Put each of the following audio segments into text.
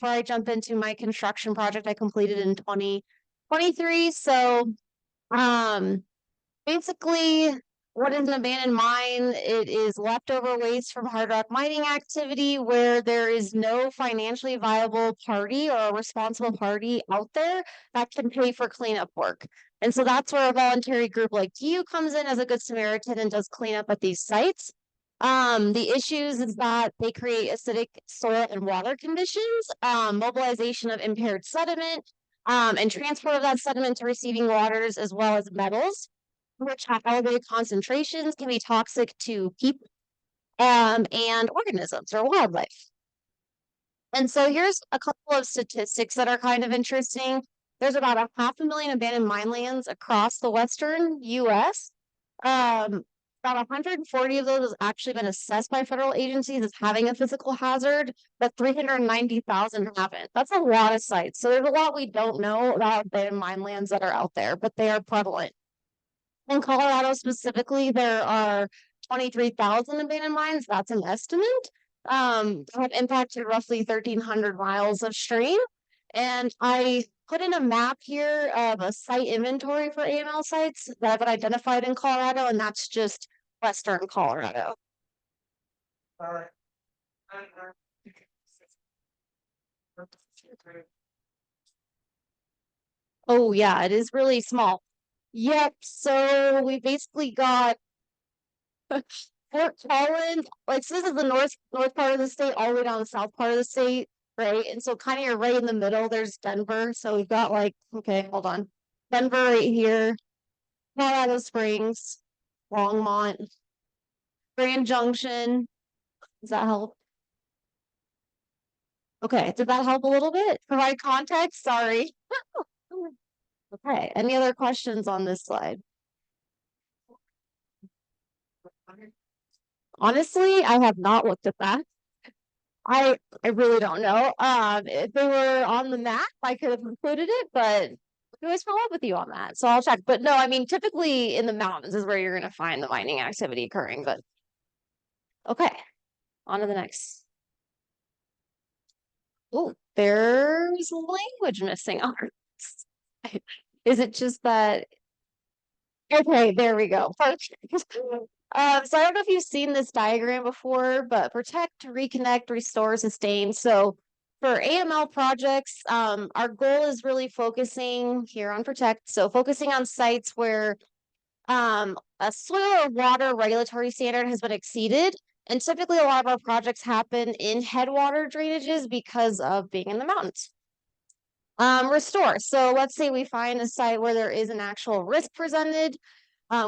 before I jump into my construction project I completed in 2023. So basically, what is an abandoned mine? It is leftover waste from hard rock mining activity where there is no financially viable party or a responsible party out there that can pay for cleanup work. And so that's where a voluntary group like you comes in as a good Samaritan and does cleanup at these sites. The issues is that they create acidic soil and water conditions, mobilization of impaired sediment, and transport of that sediment to receiving waters, as well as metals, which at elevated concentrations can be toxic to people and organisms or wildlife. And so here's a couple of statistics that are kind of interesting. There's about 500,000 abandoned mine lands across the western U.S. About 140 of those has actually been assessed by federal agencies as having a physical hazard, but 390,000 haven't. That's a lot of sites. So there's a lot we don't know about abandoned mine lands that are out there, but they are prevalent. In Colorado specifically, there are 23,000 abandoned mines. That's an estimate. Have impacted roughly 1,300 miles of stream. And I put in a map here of a site inventory for AML sites that I've identified in Colorado, and that's just Western Colorado. Oh yeah, it is really small. Yep, so we basically got Fort Collins, like so this is the north part of the state, all the way down the south part of the state, right? And so kind of you're right in the middle. There's Denver, so we've got like okay, hold on, Denver right here, Colorado Springs, Longmont, Grand Junction. Does that help? Okay, did that help a little bit? Provide context? Sorry. Okay, any other questions on this slide? Honestly, I have not looked at that. I really don't know. If they were on the map, I could have included it, but I can always follow up with you on that. So I'll check. But no, I mean, typically in the mountains is where you're going to find the mining activity occurring. But okay, on to the next. Oh, there's language missing. Is it just that? Okay, there we go. So I don't know if you've seen this diagram before, but protect, reconnect, restore, sustain. So for AML projects, our goal is really focusing here on protect. So focusing on sites where a soil or water regulatory standard has been exceeded. And typically a lot of our projects happen in headwater drainages because of being in the mountains. Restore. So let's say we find a site where there is an actual risk presented.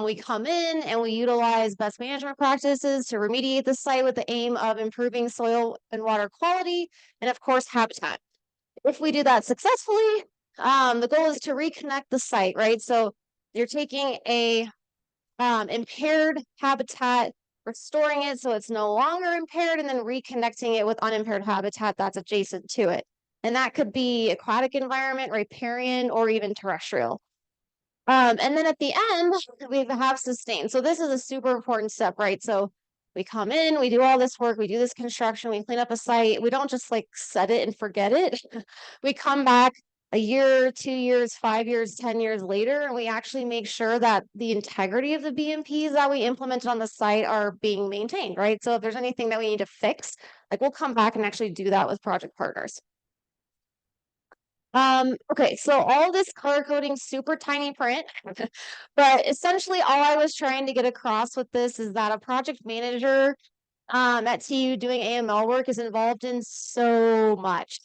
We come in and we utilize best management practices to remediate the site with the aim of improving soil and water quality, and of course, habitat. If we do that successfully, the goal is to reconnect the site, right? So you're taking a impaired habitat, restoring it so it's no longer impaired, and then reconnecting it with unimpaired habitat that's adjacent to it. And that could be aquatic environment, riparian, or even terrestrial. And then at the end, we have sustain. So this is a super important step, right? So we come in, we do all this work, we do this construction, we clean up a site. We don't just like set it and forget it. We come back a year, 2 years, 5 years, 10 years later, and we actually make sure that the integrity of the BMPs that we implemented on the site are being maintained, right? So if there's anything that we need to fix, like we'll come back and actually do that with project partners. Okay, so all this color coding, super tiny print, but essentially all I was trying to get across with this is that a project manager at TU doing AML work is involved in so much.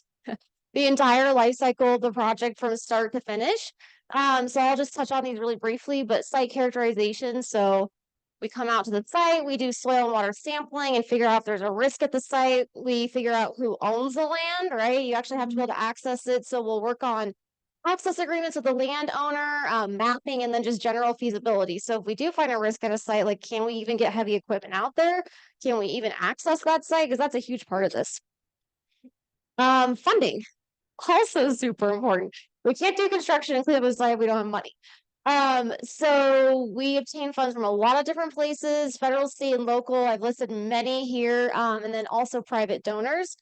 The entire life cycle of the project from start to finish. So I'll just touch on these really briefly, but site characterization. So we come out to the site, we do soil and water sampling and figure out if there's a risk at the site. We figure out who owns the land, right? You actually have to be able to access it. So we'll work on access agreements with the landowner, mapping, and then just general feasibility. So if we do find a risk at a site, like can we even get heavy equipment out there? Can we even access that site? Because that's a huge part of this. Funding, also super important. We can't do construction and clean up a site if we don't have money. So we obtain funds from a lot of different places, federal, state, and local. I've listed many here, and then also private donors.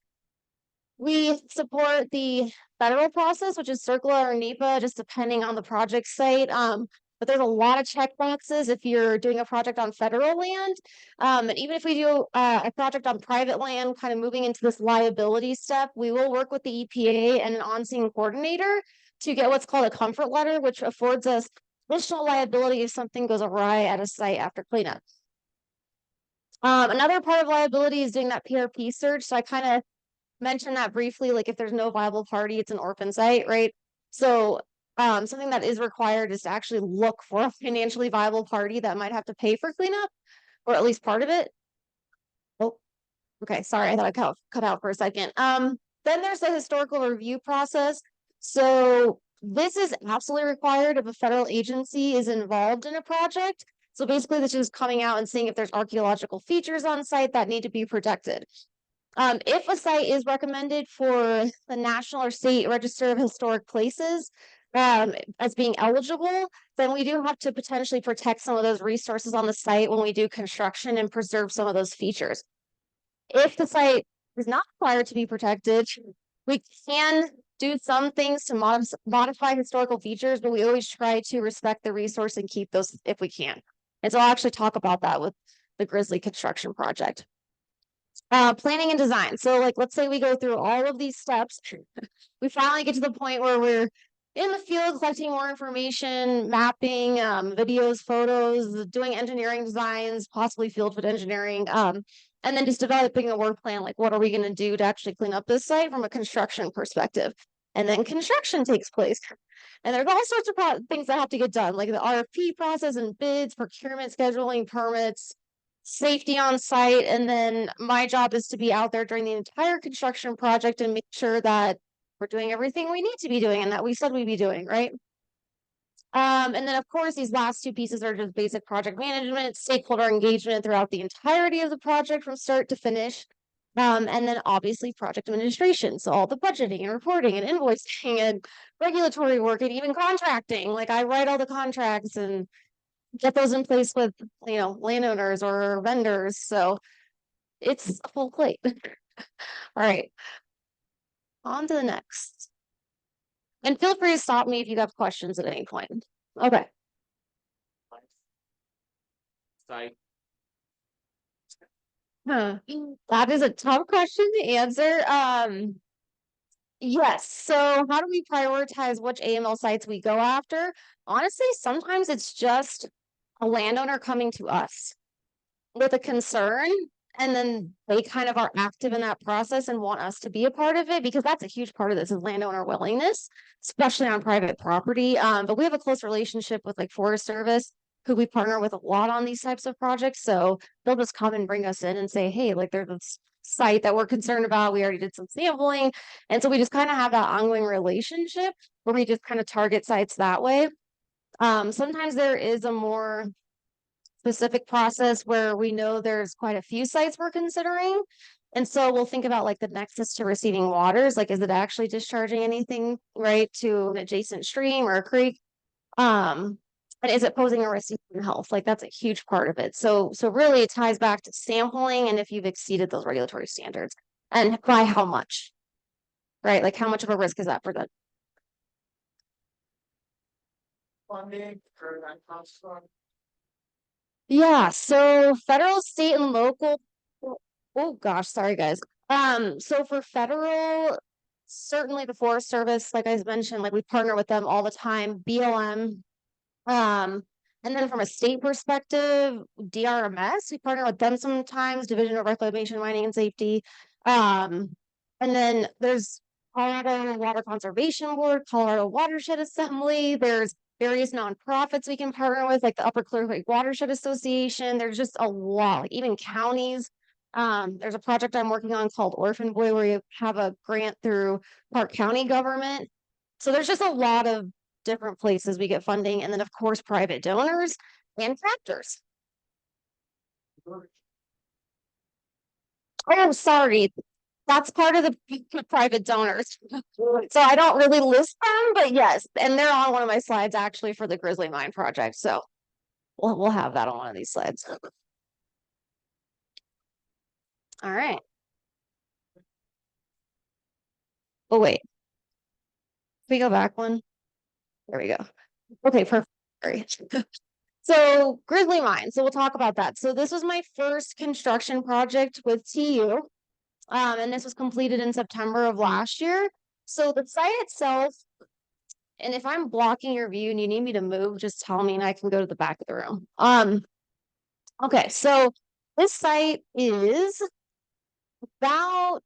We support the federal process, which is circular or NEPA, just depending on the project site. But there's a lot of check boxes if you're doing a project on federal land. And even if we do a project on private land, kind of moving into this liability step, we will work with the EPA and an on-scene coordinator to get what's called a comfort letter, which affords us additional liability if something goes awry at a site after cleanup. Another part of liability is doing that PRP search. So I kind of mentioned that briefly, like if there's no viable party, it's an orphan site, right? So something that is required is to actually look for a financially viable party that might have to pay for cleanup, or at least part of it. Oh, okay, sorry, I thought I cut out for a second. Then there's the historical review process. So this is absolutely required if a federal agency is involved in a project. So basically, this is coming out and seeing if there's archaeological features on site that need to be protected. If a site is recommended for the National or State Register of Historic Places as being eligible, then we do have to potentially protect some of those resources on the site when we do construction and preserve some of those features. If the site is not required to be protected, we can do some things to modify historical features, but we always try to respect the resource and keep those if we can. And so I'll actually talk about that with the Grizzly construction project. Planning and design. So like, let's say we go through all of these steps. We finally get to the point where we're in the field collecting more information, mapping, videos, photos, doing engineering designs, possibly field foot engineering, and then just developing a work plan. Like, what are we going to do to actually clean up this site from a construction perspective? And then construction takes place. And there's all sorts of things that have to get done, like the RFP process and bids, procurement, scheduling, permits, safety on site. And then my job is to be out there during the entire construction project and make sure that we're doing everything we need to be doing and that we said we'd be doing, right? And then of course, these last two pieces are just basic project management, stakeholder engagement throughout the entirety of the project from start to finish. And then obviously project administration. So all the budgeting and reporting and invoicing and regulatory work and even contracting. Like I write all the contracts and get those in place with, landowners or vendors. So it's a full plate. All right, on to the next. And feel free to stop me if you have questions at any point. Okay. That is a tough question to answer. Yes. So how do we prioritize which AML sites we go after? Honestly, sometimes it's just a landowner coming to us with a concern, and then they kind of are active in that process and want us to be a part of it, because that's a huge part of this is landowner willingness, especially on private property. But we have a close relationship with like Forest Service, who we partner with a lot on these types of projects. So they'll just come and bring us in and say, hey, like there's this site that we're concerned about. We already did some sampling. And so we just kind of have that ongoing relationship where we just kind of target sites that way. Sometimes there is a more specific process where we know there's quite a few sites we're considering. And so we'll think about like the nexus to receiving waters, like is it actually discharging anything right to an adjacent stream or a creek? And is it posing a risk to human health? Like that's a huge part of it. So really it ties back to sampling and if you've exceeded those regulatory standards and by how much, right? Like how much of a risk is that for them? Yeah, so federal, state, and local. Oh gosh, sorry guys. So for federal, certainly the Forest Service, like I mentioned, like we partner with them all the time, BLM. And then from a state perspective, DRMS, we partner with them sometimes, Division of Reclamation, Mining, and Safety. And then there's Colorado Water Conservation Board, Colorado Watershed Assembly. There's various nonprofits we can partner with, like the Upper Clear Creek Watershed Association. There's just a lot, like even counties. There's a project I'm working on called Orphan Boy, where you have a grant through Park County government. So there's just a lot of different places we get funding, and then of course private donors and factors. Oh, sorry. That's part of the private donors. So I don't really list them, but yes, and they're on one of my slides actually for the Grizzly Mine project. So we'll have that on one of these slides. All right. Oh, wait, can we go back one? There we go. Okay, perfect. Sorry. So Grizzly Mine. So we'll talk about that. So this was my first construction project with TU. And this was completed in September of last year. So the site itself, and if I'm blocking your view and you need me to move, just tell me and I can go to the back of the room. Okay, so this site is about,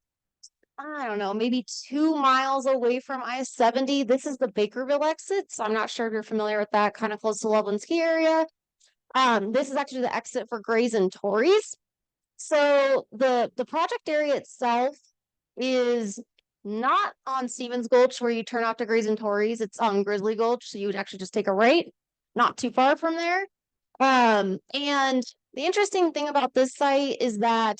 I don't know, maybe 2 miles away from I-70. This is the Bakerville exit. So I'm not sure if you're familiar with that, kind of close to Loveland Ski area. This is actually the exit for Grays and Torreys. So the project area itself is not on Stevens Gulch where you turn off to Grays and Torreys. It's on Grizzly Gulch, so you would actually just take a right, not too far from there. And the interesting thing about this site is that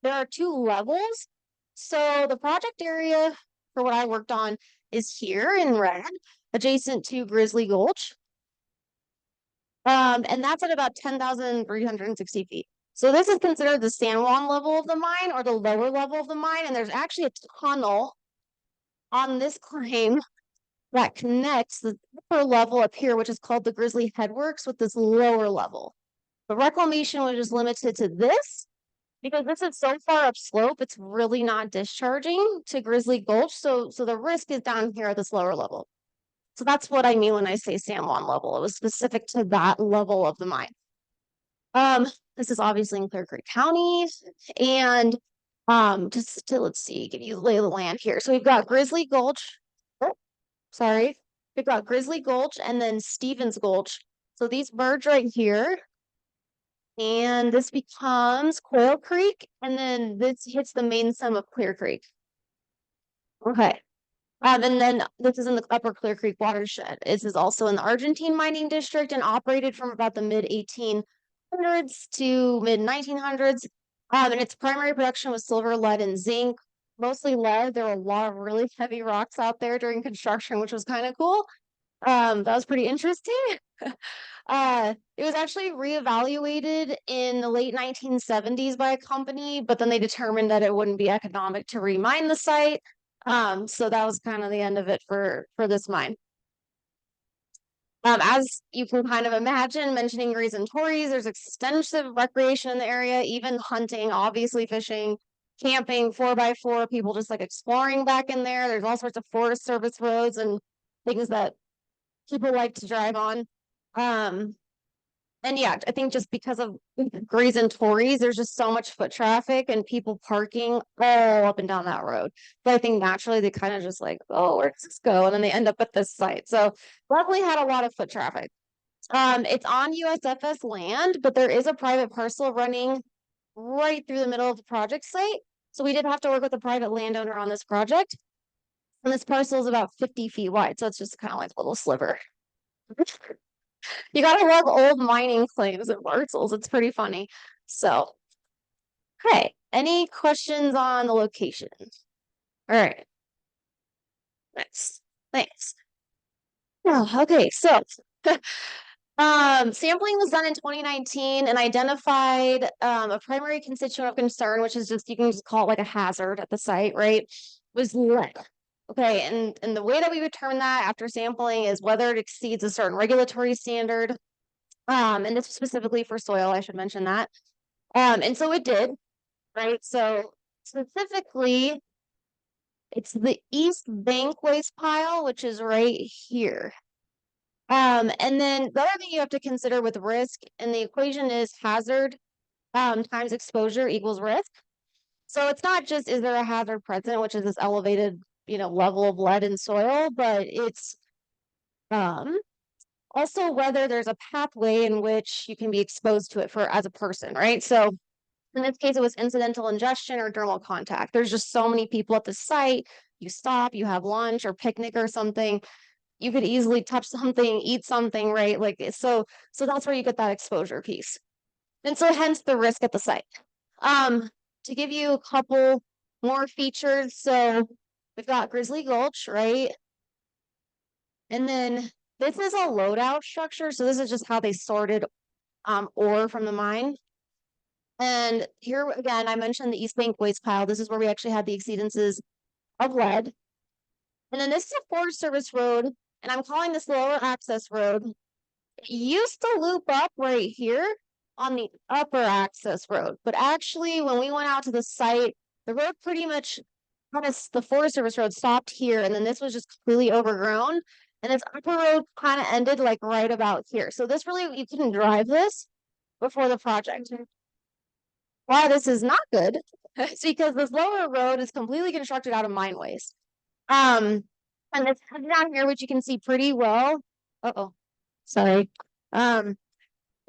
there are 2 levels. So the project area for what I worked on is here in red, adjacent to Grizzly Gulch. And that's at about 10,360 feet. So this is considered the San Juan level of the mine or the lower level of the mine. And there's actually a tunnel on this claim that connects the upper level up here, which is called the Grizzly Headworks, with this lower level. The reclamation was just limited to this because this is so far upslope, it's really not discharging to Grizzly Gulch. So the risk is down here at this lower level. So that's what I mean when I say San Juan level. It was specific to that level of the mine. This is obviously in Clear Creek County, and just to let's see, give you lay of the land here. So we've got Grizzly Gulch. Oh, sorry, we've got Grizzly Gulch and then Stevens Gulch. So these merge right here, and this becomes Quail Creek, and then this hits the main stem of Clear Creek. Okay. And then this is in the Upper Clear Creek watershed. This is also in the Argentine Mining District and operated from about the mid-1800s to mid-1900s. And its primary production was silver, lead, and zinc, mostly lead. There were a lot of really heavy rocks out there during construction, which was kind of cool. That was pretty interesting. It was actually reevaluated in the late 1970s by a company, but then they determined that it wouldn't be economic to remine the site. So that was kind of the end of it for this mine. As you can kind of imagine, mentioning Grays and Torreys, there's extensive recreation in the area, even hunting, obviously fishing, camping, 4x4, people just like exploring back in there. There's all sorts of Forest Service roads and things that people like to drive on. And yeah, I think just because of Grays and Torreys, there's just so much foot traffic and people parking all up and down that road. But I think naturally they kind of just like, oh, where does this go? And then they end up at this site. So luckily had a lot of foot traffic. It's on USFS land, but there is a private parcel running right through the middle of the project site. So we did have to work with a private landowner on this project. And this parcel is about 50 feet wide. So it's just kind of like a little sliver. You gotta love old mining claims and parcels. It's pretty funny. So, okay. Any questions on the location? All right. Next. Thanks. Oh, okay. So, sampling was done in 2019 and identified a primary constituent of concern, which is just, you can just call it like a hazard at the site, right? Was lead. Okay, and the way that we determine that after sampling is whether it exceeds a certain regulatory standard. And this was specifically for soil, I should mention that. And so it did, right? So specifically, it's the East Bank waste pile, which is right here. And then the other thing you have to consider with risk, and the equation is hazard times exposure equals risk. So it's not just, is there a hazard present, which is this elevated, level of lead in soil, but it's also whether there's a pathway in which you can be exposed to it as a person, right? So in this case, it was incidental ingestion or dermal contact. There's just so many people at the site. You stop, you have lunch or picnic or something. You could easily touch something, eat something, right? Like, so that's where you get that exposure piece. And so hence the risk at the site. To give you a couple more features, so we've got Grizzly Gulch, right? And then this is a loadout structure. So this is just how they sorted ore from the mine. And here again, I mentioned the East Bank waste pile. This is where we actually had the exceedances of lead. And then this is a Forest Service road, and I'm calling this lower access road. It used to loop up right here on the upper access road, but actually when we went out to the site, the road pretty much the Forest Service road stopped here, and then this was just completely overgrown, and this upper road kind of ended like right about here. So this really, you couldn't drive this before the project. Why this is not good is because this lower road is completely constructed out of mine waste. And this down here, which you can see pretty well. Uh-oh, sorry.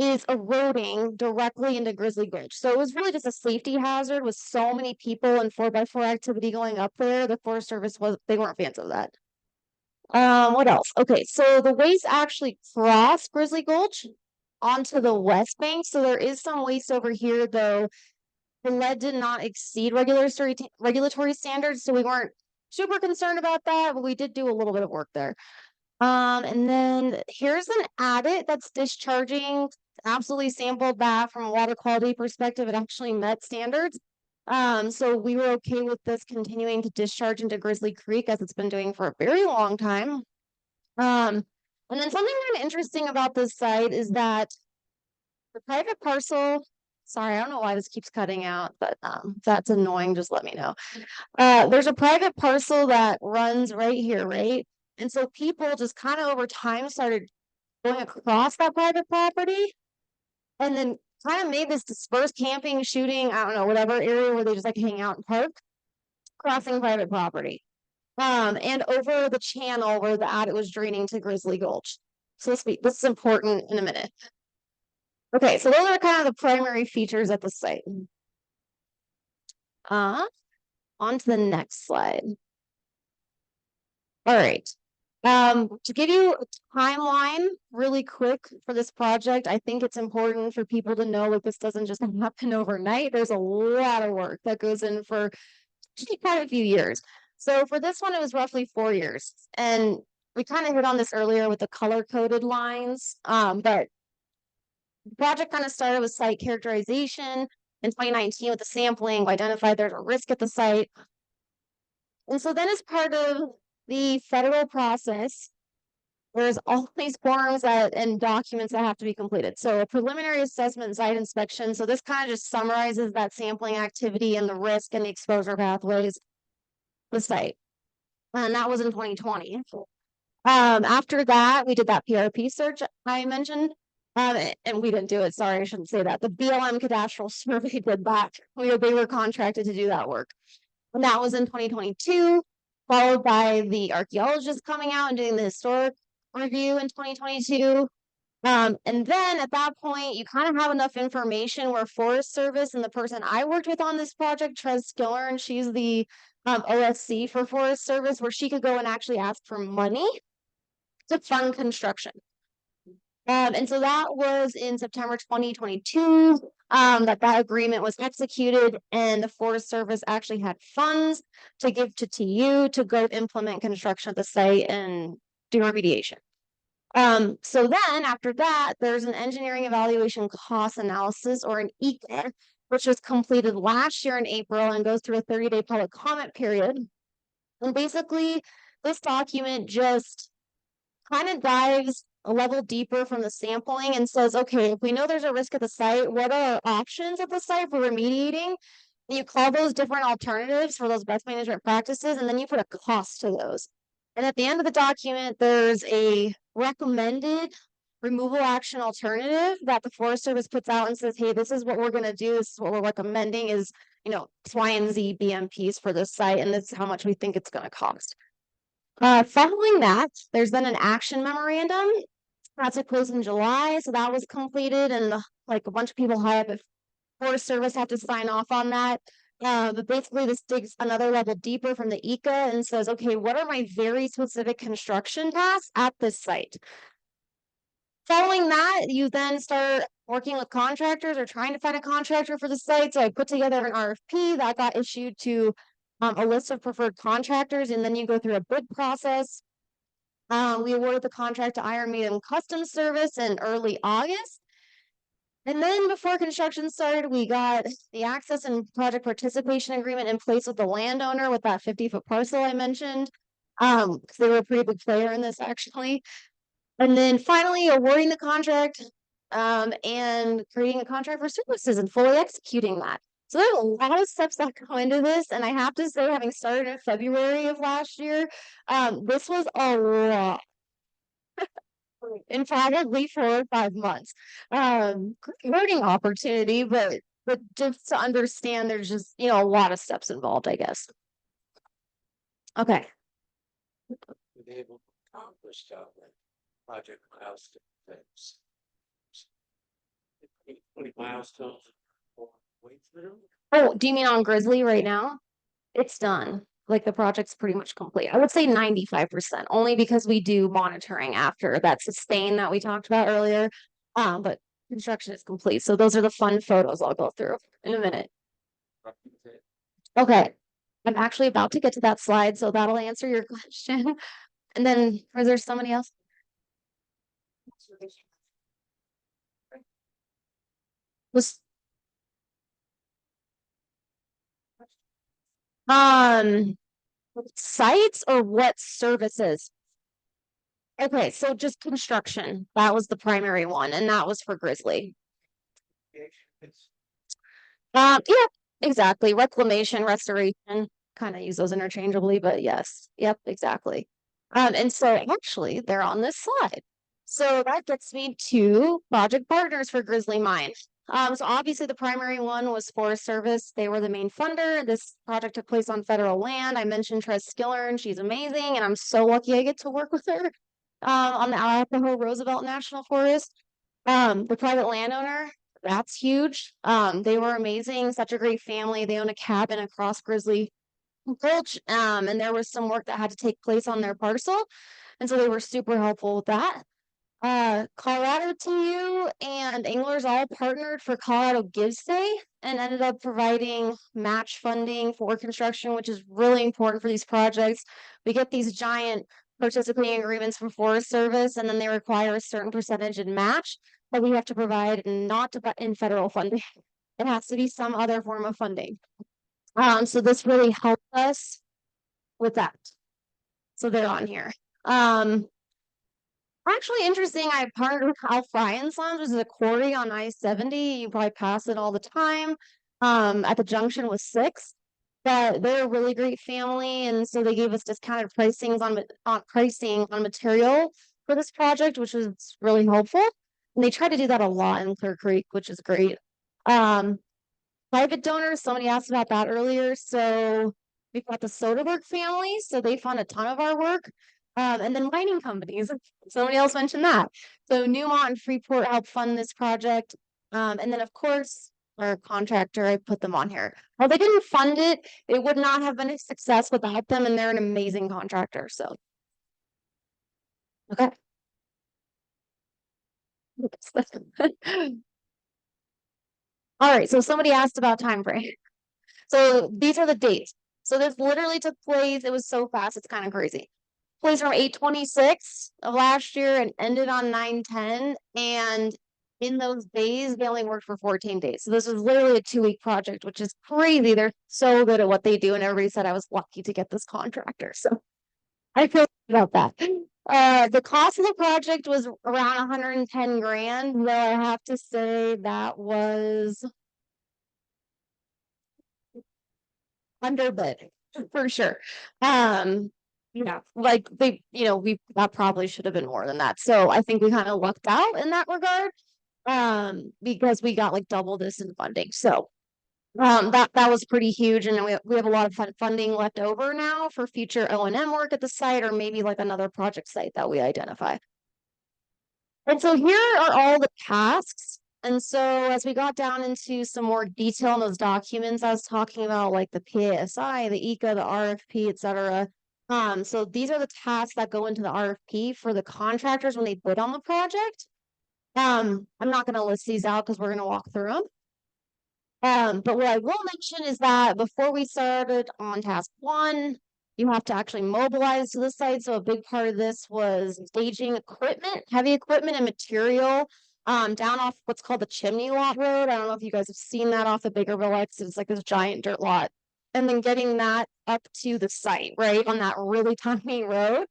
Is eroding directly into Grizzly Gulch. So it was really just a safety hazard with so many people and 4x4 activity going up there. The Forest Service they weren't fans of that. What else? Okay, so the waste actually crossed Grizzly Gulch onto the west bank. So there is some waste over here, though. The lead did not exceed regulatory standards, so we weren't super concerned about that, but we did do a little bit of work there. And then here's an adit that's discharging. Absolutely sampled that from a water quality perspective. It actually met standards. So we were okay with this continuing to discharge into Grizzly Creek as it's been doing for a very long time. And then something kind of interesting about this site is that the private parcel, sorry, I don't know why this keeps cutting out, but if that's annoying, just let me know. There's a private parcel that runs right here, right? And so people just kind of over time started going across that private property and then kind of made this dispersed camping, shooting, I don't know, whatever area where they just like hang out and park, crossing private property. And over the channel where the adit was draining to Grizzly Gulch. So this is important in a minute. Okay, so those are kind of the primary features at the site. On to the next slide. All right. To give you a timeline really quick for this project, I think it's important for people to know that this doesn't just happen overnight. There's a lot of work that goes in for quite a few years. So for this one, it was roughly 4 years. And we kind of hit on this earlier with the color-coded lines, but the project kind of started with site characterization in 2019 with the sampling. We identified there's a risk at the site. And so then as part of the federal process, there's all these forms and documents that have to be completed. So a preliminary assessment, site inspection. So this kind of just summarizes that sampling activity and the risk and the exposure pathways the site. And that was in 2020. After that, we did that PRP search I mentioned. And we didn't do it. Sorry, I shouldn't say that. The BLM cadastral survey did that. They were contracted to do that work. And that was in 2022, followed by the archaeologists coming out and doing the historic review in 2022. And then at that point, you kind of have enough information where Forest Service and the person I worked with on this project, Trez Skiller, and she's the OSC for Forest Service, where she could go and actually ask for money to fund construction. And so that was in September 2022 that agreement was executed, and the Forest Service actually had funds to give to TU to go implement construction at the site and do remediation. So then after that, there's an engineering evaluation cost analysis, or an ECA, which was completed last year in April and goes through a 30-day public comment period. And basically, this document just kind of dives a level deeper from the sampling and says, okay, if we know there's a risk at the site, what are our options at the site for remediating? And you call those different alternatives for those best management practices, and then you put a cost to those. And at the end of the document, there's a recommended removal action alternative that the Forest Service puts out and says, hey, this is what we're going to do. This is what we're recommending is, X, Y, and Z BMPs for this site, and this is how much we think it's going to cost. Following that, there's then an action memorandum that took place in July. So that was completed, and a bunch of people high up at Forest Service have to sign off on that. But basically, this digs another level deeper from the ECA and says, okay, what are my very specific construction tasks at this site? Following that, you then start working with contractors or trying to find a contractor for the site. So I put together an RFP that got issued to a list of preferred contractors, and then you go through a bid process. We awarded the contract to Iron Maiden Customs Service in early August. And then before construction started, we got the access and project participation agreement in place with the landowner with that 50-foot parcel I mentioned. because they were a pretty big player in this actually. And then finally awarding the contract, and creating a contract for services and fully executing that. So there's a lot of steps that go into this, and I have to say, having started in February of last year, this was a lot. In probably 4 or 5 months. Great learning opportunity, but just to understand, there's just a lot of steps involved, I guess. Okay. Been able to accomplish project milestones. 20 milestones way through. Oh, do you mean on Grizzly right now? It's done. Like the project's pretty much complete. I would say 95%, only because we do monitoring after that sustain that we talked about earlier. But construction is complete. So those are the fun photos I'll go through in a minute. Okay. I'm actually about to get to that slide, so that'll answer your question. And then, is there somebody else? Was sites or what services? Okay, so just construction. That was the primary one, and that was for Grizzly. Yeah, exactly. Reclamation, restoration, kind of use those interchangeably, but yes, yep, exactly. And so actually they're on this slide. So that gets me to project partners for Grizzly Mine. So obviously the primary one was Forest Service. They were the main funder. This project took place on federal land. I mentioned Trez Skillern. She's amazing, and I'm so lucky I get to work with her on the Arapaho Roosevelt National Forest. The private landowner, that's huge. They were amazing, such a great family. They own a cabin across Grizzly Gulch, and there was some work that had to take place on their parcel, and so they were super helpful with that. Colorado TU and Anglers all partnered for Colorado Gives Day and ended up providing match funding for construction, which is really important for these projects. We get these giant participating agreements from Forest Service, and then they require a certain percentage in match that we have to provide, and not in federal funding. It has to be some other form of funding. So this really helped us with that. So they're on here. Actually interesting, I partnered with Al Fry's Lounge, which is a quarry on I-70. You probably pass it all the time. At the junction with 6. But they're a really great family, and so they gave us discounted pricing on material for this project, which was really helpful. And they try to do that a lot in Clear Creek, which is great. Private donors, somebody asked about that earlier. So we've got the Soderberg family, so they fund a ton of our work. And then mining companies, somebody else mentioned that. So Newmont and Freeport helped fund this project. And then of course, our contractor, I put them on here. Well, they didn't fund it. It would not have been a success without them, and they're an amazing contractor. So, okay. All right, so somebody asked about time frame. So these are the dates. So this literally took place, it was so fast, it's kind of crazy. Place from 8/26 of last year and ended on 9/10. And in those days, they only worked for 14 days. So this was literally a 2-week project, which is crazy. They're so good at what they do. And everybody said I was lucky to get this contractor. So I feel good about that. The cost of the project was around 110 grand, though I have to say that was underbid for sure. Yeah, like that probably should have been more than that. So I think we kind of lucked out in that regard. Because we got like double this in funding. So that was pretty huge, and we have a lot of funding left over now for future O&M work at the site, or maybe like another project site that we identify. And so here are all the tasks. And so as we got down into some more detail in those documents, I was talking about like the PASI, the ECA, the RFP, etc. So these are the tasks that go into the RFP for the contractors when they bid on the project. I'm not going to list these out because we're going to walk through them. But what I will mention is that before we started on task 1, you have to actually mobilize to the site. So a big part of this was staging equipment, heavy equipment and material, down off what's called the Chimney Lot Road. I don't know if you guys have seen that off the Bakerville exit. It's like this giant dirt lot. and then getting that up to the site, right, on that really tiny road.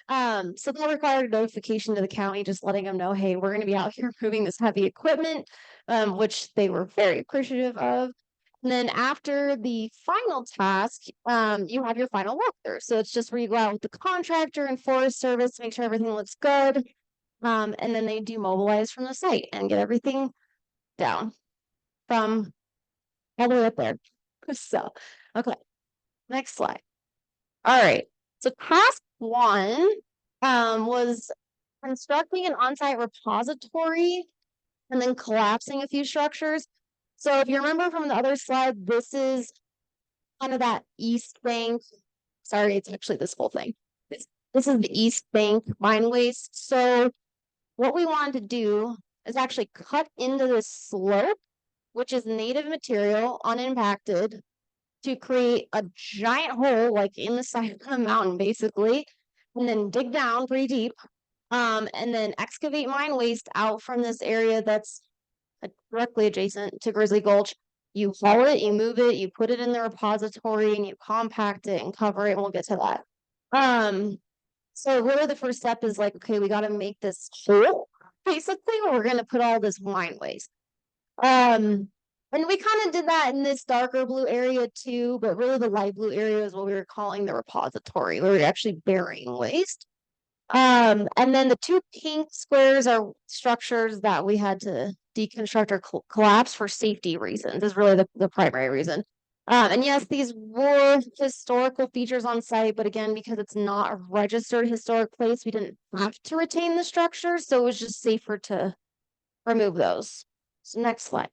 So that required notification to the county, just letting them know, hey, we're going to be out here moving this heavy equipment, which they were very appreciative of. And then after the final task, you have your final walkthrough. So it's just where you go out with the contractor and Forest Service to make sure everything looks good. And then they demobilize from the site and get everything down from all the way up there. So, okay, next slide. All right. So task one was constructing an on-site repository and then collapsing a few structures. So if you remember from the other slide, this is kind of that east bank. Sorry, it's actually this whole thing. This is the east bank mine waste. So what we wanted to do is actually cut into this slope, which is native material, unimpacted, to create a giant hole like in the side of the mountain, basically, and then dig down pretty deep, and then excavate mine waste out from this area that's directly adjacent to Grizzly Gulch. You haul it, you move it, you put it in the repository, and you compact it and cover it, and we'll get to that. So really the first step is like, okay, we got to make this hole, basically, where we're going to put all this mine waste. And we kind of did that in this darker blue area too, but really the light blue area is what we were calling the repository, where we're actually burying waste. And then the two pink squares are structures that we had to deconstruct or collapse for safety reasons, is really the primary reason. And yes, these were historical features on site, but again, because it's not a registered historic place, we didn't have to retain the structure, so it was just safer to remove those. So next slide.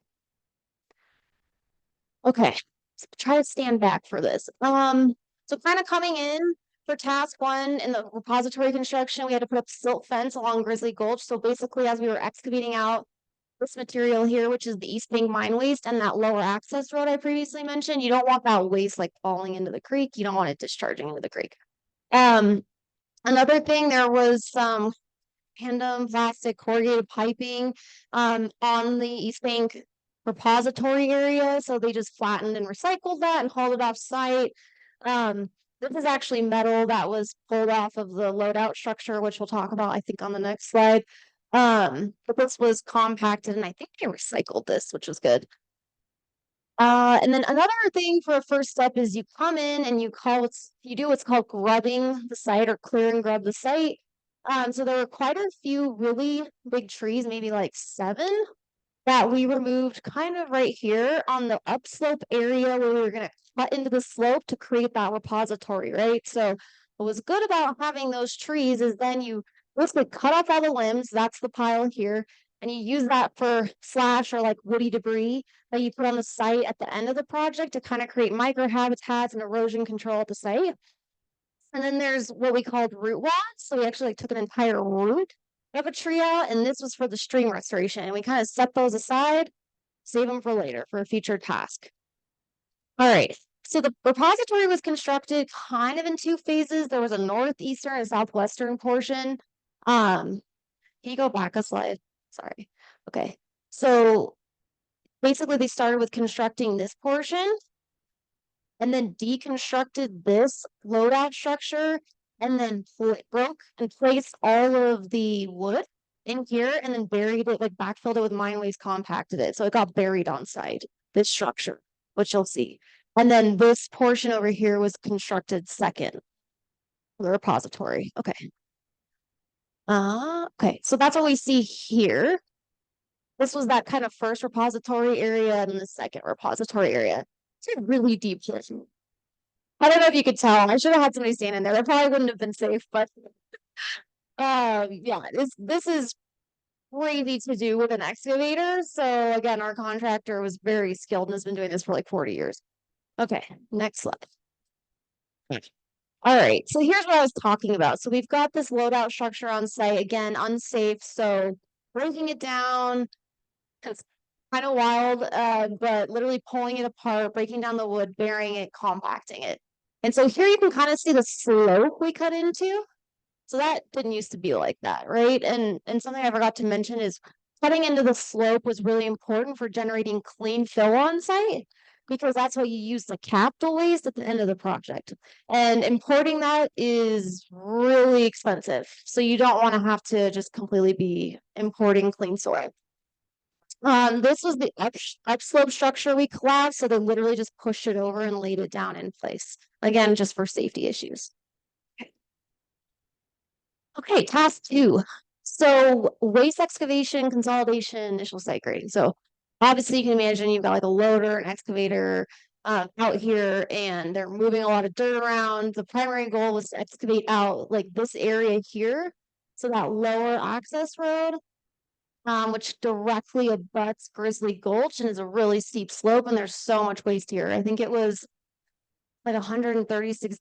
Okay, so try to stand back for this. So kind of coming in for task one in the repository construction, we had to put up silt fence along Grizzly Gulch. So basically, as we were excavating out this material here, which is the East Bank mine waste and that lower access road I previously mentioned, you don't want that waste like falling into the creek. You don't want it discharging into the creek. Another thing, there was some tandem plastic corrugated piping on the East Bank repository area. So they just flattened and recycled that and hauled it off site. This is actually metal that was pulled off of the loadout structure, which we'll talk about, I think, on the next slide. But this was compacted, and I think they recycled this, which was good. And then another thing for a first step is you come in and you do what's called grubbing the site or clear and grub the site. So there were quite a few really big trees, maybe like 7, that we removed kind of right here on the upslope area where we were going to cut into the slope to create that repository, right? So what was good about having those trees is then you basically cut off all the limbs, that's the pile here, and you use that for slash or like woody debris that you put on the site at the end of the project to kind of create microhabitats and erosion control at the site. And then there's what we called root wads. So we actually took an entire root of a tree out, and this was for the stream restoration. And we kind of set those aside, save them for later, for a future task. All right. So the repository was constructed kind of in 2 phases. There was a northeastern and southwestern portion. Can you go back a slide? Sorry. Okay. So basically they started with constructing this portion and then deconstructed this loadout structure and then broke and placed all of the wood in here and then buried it, like backfilled it with mine waste, compacted it. So it got buried on site, this structure, which you'll see. And then this portion over here was constructed second, the repository. Okay. Okay, so that's what we see here. This was that kind of first repository area and the second repository area. It's a really deep portion. I don't know if you could tell. I should have had somebody stand in there. That probably wouldn't have been safe, but yeah, this is crazy to do with an excavator. So again, our contractor was very skilled and has been doing this for like 40 years. Okay, next slide. All right, so here's what I was talking about. So we've got this loadout structure on site, again, unsafe. So breaking it down, it's kind of wild, but literally pulling it apart, breaking down the wood, burying it, compacting it. And so here you can kind of see the slope we cut into. So that didn't used to be like that, right? And something I forgot to mention is cutting into the slope was really important for generating clean fill on site. because that's what you use the capital waste at the end of the project. And importing that is really expensive. So you don't want to have to just completely be importing clean soil. This was the upslope structure we collapsed, so they literally just pushed it over and laid it down in place. Again, just for safety issues. Okay, task 2. So waste excavation, consolidation, initial site grading. So obviously you can imagine you've got like a loader, an excavator out here, and they're moving a lot of dirt around. The primary goal was to excavate out like this area here. So that lower access road, which directly abuts Grizzly Gulch and is a really steep slope, and there's so much waste here. I think it was like 136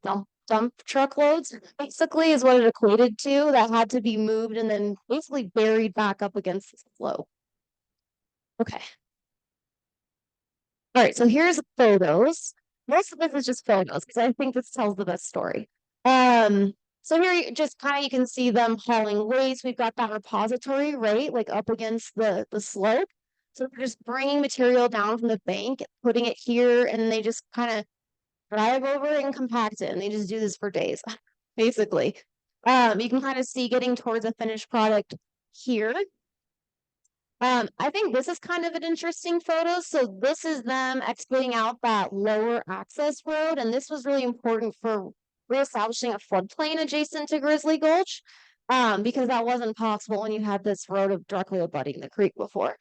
dump truckloads, basically, is what it equated to, that had to be moved and then basically buried back up against the slope. Okay. All right, so here's photos. Most of this is just photos because I think this tells the best story. So here you just kind of you can see them hauling waste. We've got that repository, right, like up against the slope. So they're just bringing material down from the bank, putting it here, and they just kind of drive over and compact it, and they just do this for days, basically. You can kind of see getting towards a finished product here. I think this is kind of an interesting photo. So this is them excavating out that lower access road, and this was really important for reestablishing a floodplain adjacent to Grizzly Gulch, because that wasn't possible when you had this road directly abutting the creek before.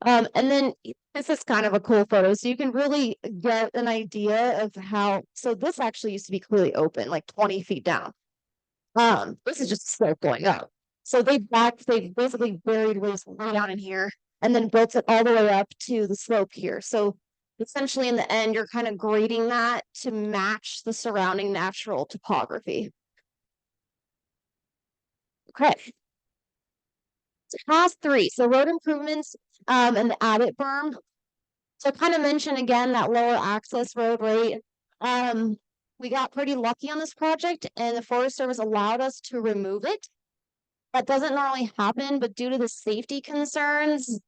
And then this is kind of a cool photo. So you can really get an idea of how, so this actually used to be completely open, like 20 feet down. This is just slope going up. So they basically buried waste way down in here and then built it all the way up to the slope here. So essentially in the end, you're kind of grading that to match the surrounding natural topography. Okay. Task 3, so road improvements and the adit berm. So I kind of mentioned again that lower access road, right? We got pretty lucky on this project, and the Forest Service allowed us to remove it. That doesn't normally happen, but due to the safety concerns,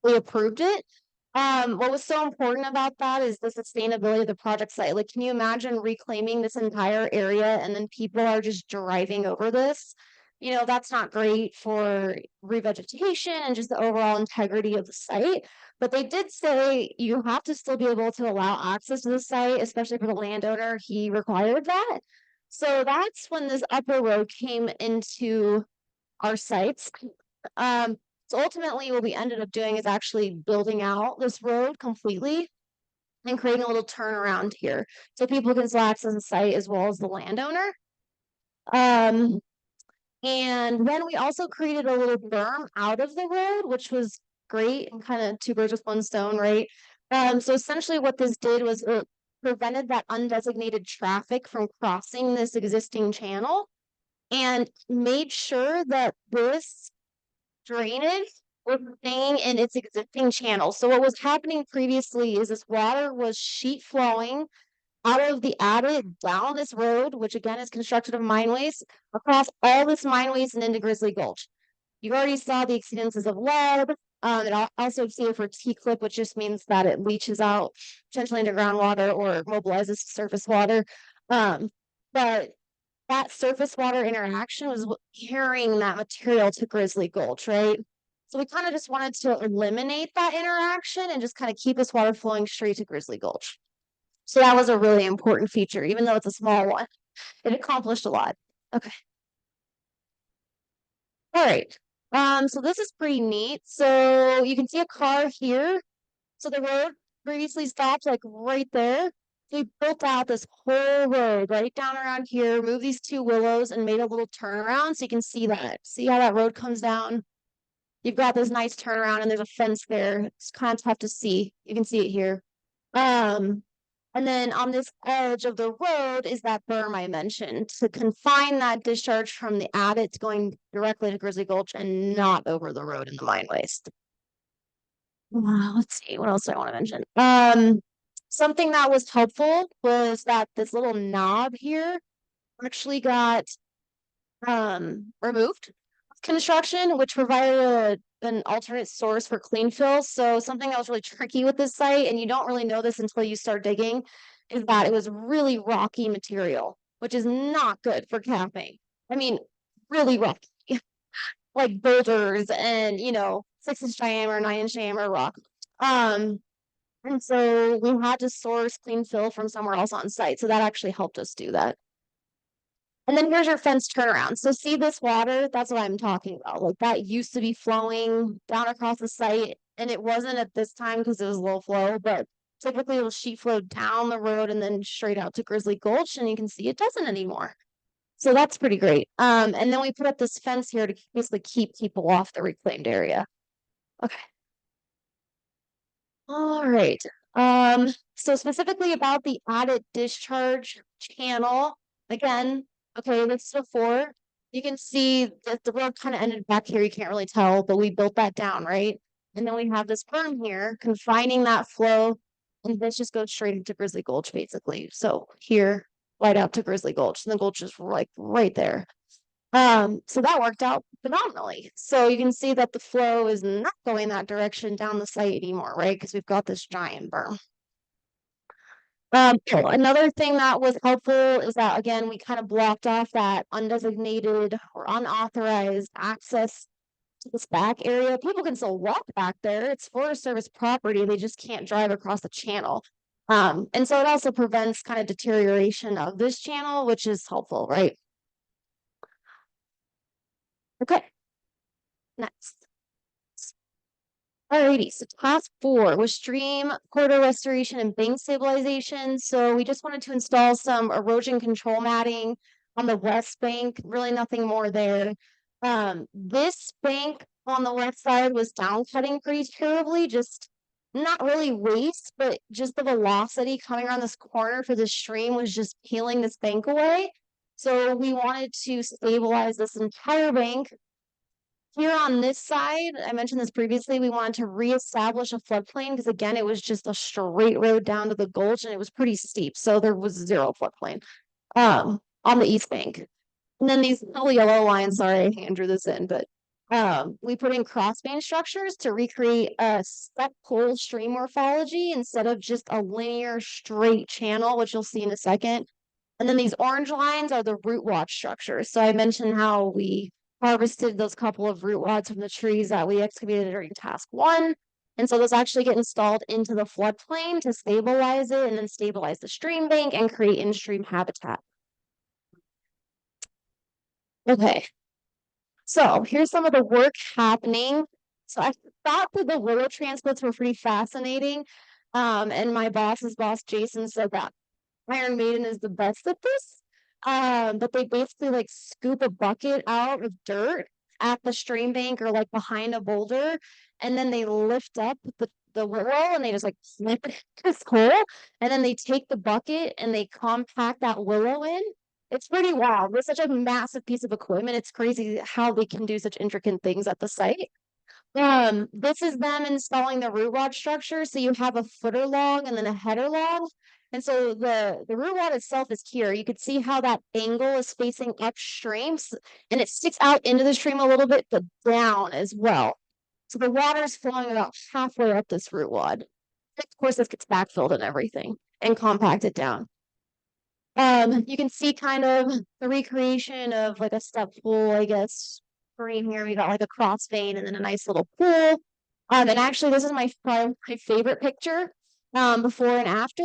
we approved it. What was so important about that is the sustainability of the project site. Like, can you imagine reclaiming this entire area and then people are just driving over this? You know, that's not great for revegetation and just the overall integrity of the site. But they did say you have to still be able to allow access to the site, especially for the landowner. He required that. So that's when this upper road came into our sites. So ultimately what we ended up doing is actually building out this road completely and creating a little turnaround here so people can still access the site as well as the landowner. And then we also created a little berm out of the road, which was great and kind of two birds with one stone, right? So essentially what this did was it prevented that undesignated traffic from crossing this existing channel and made sure that this drainage was staying in its existing channel. So what was happening previously is this water was sheet flowing out of the adit down this road, which again is constructed of mine waste, across all this mine waste and into Grizzly Gulch. You already saw the exceedances of lead. It also exceeded for T-clip, which just means that it leaches out potentially into groundwater or mobilizes surface water. But that surface water interaction was carrying that material to Grizzly Gulch, right? So we kind of just wanted to eliminate that interaction and just kind of keep this water flowing straight to Grizzly Gulch. So that was a really important feature, even though it's a small one. It accomplished a lot. Okay. All right. So this is pretty neat. So you can see a car here. So the road previously stopped like right there. We built out this whole road right down around here, moved these two willows and made a little turnaround so you can see that. See how that road comes down? You've got this nice turnaround and there's a fence there. It's kind of tough to see. You can see it here. And then on this edge of the road is that berm I mentioned to confine that discharge from the adit going directly to Grizzly Gulch and not over the road in the mine waste. Let's see, what else do I want to mention? Something that was helpful was that this little knob here actually got removed. construction, which provided an alternate source for clean fill. So something that was really tricky with this site, and you don't really know this until you start digging, is that it was really rocky material, which is not good for camping. I mean, really rocky, like boulders and 6-inch diameter, 9-inch diameter rock. And so we had to source clean fill from somewhere else on site. So that actually helped us do that. And then here's your fence turnaround. So see this water? That's what I'm talking about. Like that used to be flowing down across the site, and it wasn't at this time because it was low flow, but typically it'll sheet flow down the road and then straight out to Grizzly Gulch, and you can see it doesn't anymore. So that's pretty great. And then we put up this fence here to basically keep people off the reclaimed area. Okay. All right. So specifically about the added discharge channel, again, okay, this is before. You can see that the road kind of ended back here. You can't really tell, but we built that down, right? And then we have this berm here confining that flow, and this just goes straight into Grizzly Gulch, basically. So here, right out to Grizzly Gulch, and the gulch is like right there. So that worked out phenomenally. So you can see that the flow is not going that direction down the site anymore, right? Because we've got this giant berm. Another thing that was helpful is that, again, we kind of blocked off that undesignated or unauthorized access to this back area. People can still walk back there. It's Forest Service property. They just can't drive across the channel. And so it also prevents kind of deterioration of this channel, which is helpful, right? Okay. Next. Alrighty, so task 4 was stream corridor restoration and bank stabilization. So we just wanted to install some erosion control matting on the west bank, really nothing more there. This bank on the west side was down cutting pretty terribly, just not really waste, but just the velocity coming around this corner for the stream was just peeling this bank away. So we wanted to stabilize this entire bank. Here on this side, I mentioned this previously, we wanted to reestablish a floodplain because again, it was just a straight road down to the gulch and it was pretty steep. So there was zero floodplain on the east bank. And then these little yellow lines, sorry, I hand drew this in, but we put in crossbeam structures to recreate a step pull stream morphology instead of just a linear straight channel, which you'll see in a second. And then these orange lines are the root watch structures. So I mentioned how we harvested those couple of root rods from the trees that we excavated during task 1. And so those actually get installed into the floodplain to stabilize it and then stabilize the stream bank and create in-stream habitat. Okay, so here's some of the work happening. So I thought that the willow transplants were pretty fascinating. And my boss's boss, Jason, said that Iron Maiden is the best at this. But they basically like scoop a bucket out of dirt at the stream bank or like behind a boulder, and then they lift up the willow and they just like flip it in this hole, and then they take the bucket and they compact that willow in. It's pretty wild. It's such a massive piece of equipment. It's crazy how they can do such intricate things at the site. This is them installing the root rod structure. So you have a footer log and then a header log. And so the root rod itself is here. You can see how that angle is facing upstream, and it sticks out into the stream a little bit, but down as well. So the water is flowing about halfway up this root rod. Of course, this gets backfilled and everything and compacted down. You can see kind of the recreation of like a step pool, I guess. Green here, we got like a cross vein and then a nice little pool. And actually, this is probably my favorite picture, before and after.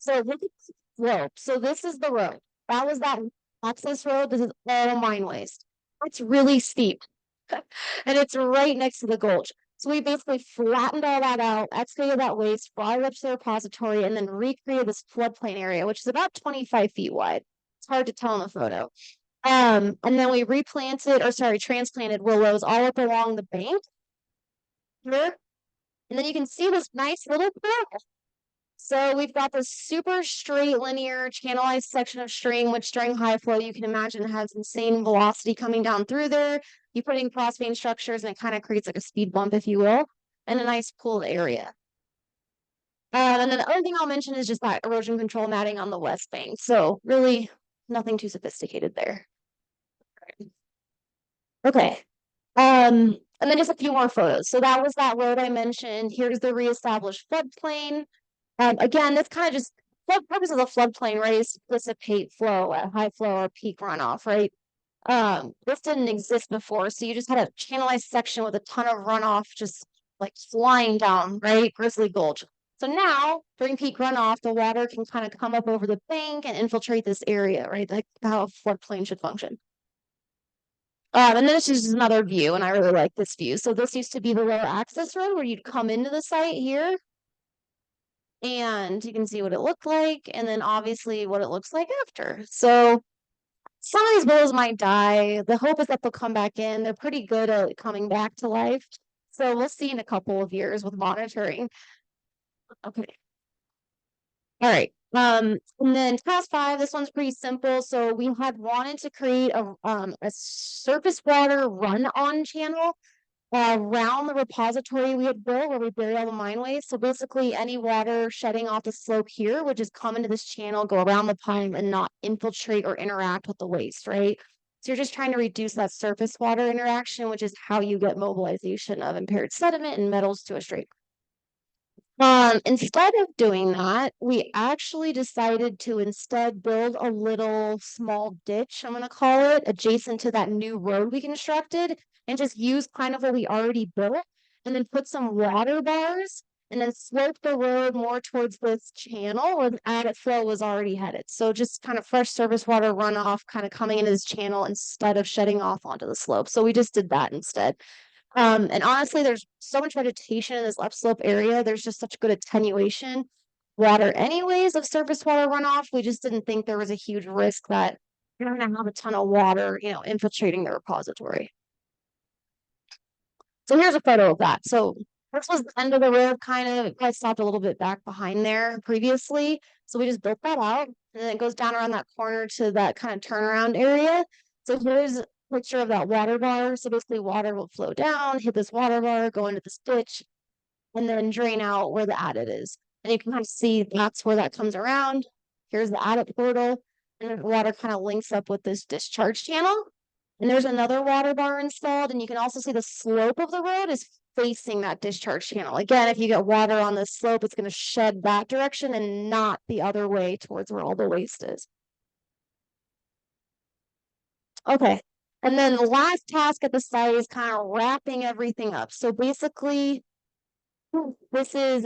So look at the slope. So this is the road. That was that access road. This is all mine waste. It's really steep, and it's right next to the gulch. So we basically flattened all that out, excavated that waste, brought it up to the repository, and then recreated this floodplain area, which is about 25 feet wide. It's hard to tell in the photo. And then we transplanted willows all up along the bank here. And then you can see this nice little pool. So we've got this super straight, linear, channelized section of stream, which during high flow, you can imagine has insane velocity coming down through there. You put in crossbeam structures and it kind of creates like a speed bump, if you will, and a nice pooled area. And then the other thing I'll mention is just that erosion control matting on the west bank. So really nothing too sophisticated there. Okay. And then just a few more photos. So that was that road I mentioned. Here's the reestablished floodplain. Again, this kind of just flood purpose of the floodplain, right, is to dissipate flow at high flow or peak runoff, right? This didn't exist before, so you just had a channelized section with a ton of runoff just like flying down, right? Grizzly Gulch. So now, during peak runoff, the water can kind of come up over the bank and infiltrate this area, right? Like how a floodplain should function. And then this is just another view, and I really like this view. So this used to be the lower access road where you'd come into the site here. And you can see what it looked like, and then obviously what it looks like after. So some of these willows might die. The hope is that they'll come back in. They're pretty good at coming back to life. So we'll see in a couple of years with monitoring. Okay. All right. And then task 5, this one's pretty simple. So we had wanted to create a surface water run-on channel around the repository we had built where we bury all the mine waste. So basically any water shedding off the slope here would just come into this channel, go around the pipe and not infiltrate or interact with the waste, right? So you're just trying to reduce that surface water interaction, which is how you get mobilization of impaired sediment and metals to a stream. Instead of doing that, we actually decided to instead build a little small ditch, I'm going to call it, adjacent to that new road we constructed, and just use kind of what we already built, and then put some water bars, and then slope the road more towards this channel where the adit flow was already headed. So just kind of fresh surface water runoff kind of coming into this channel instead of shedding off onto the slope. So we just did that instead. And honestly, there's so much vegetation in this left slope area. There's just such good attenuation water anyways of surface water runoff. We just didn't think there was a huge risk that you're gonna have a ton of water, infiltrating the repository. So here's a photo of that. So this was the end of the road, kind of. I stopped a little bit back behind there previously. So we just built that out, and then it goes down around that corner to that kind of turnaround area. So here's picture of that water bar. So basically water will flow down, hit this water bar, go into this ditch, and then drain out where the adit is. And you can kind of see that's where that comes around. Here's the adit portal, and the water kind of links up with this discharge channel. And there's another water bar installed, and you can also see the slope of the road is facing that discharge channel. Again, if you get water on the slope, it's going to shed that direction and not the other way towards where all the waste is. Okay, and then the last task at the site is kind of wrapping everything up. So basically, this is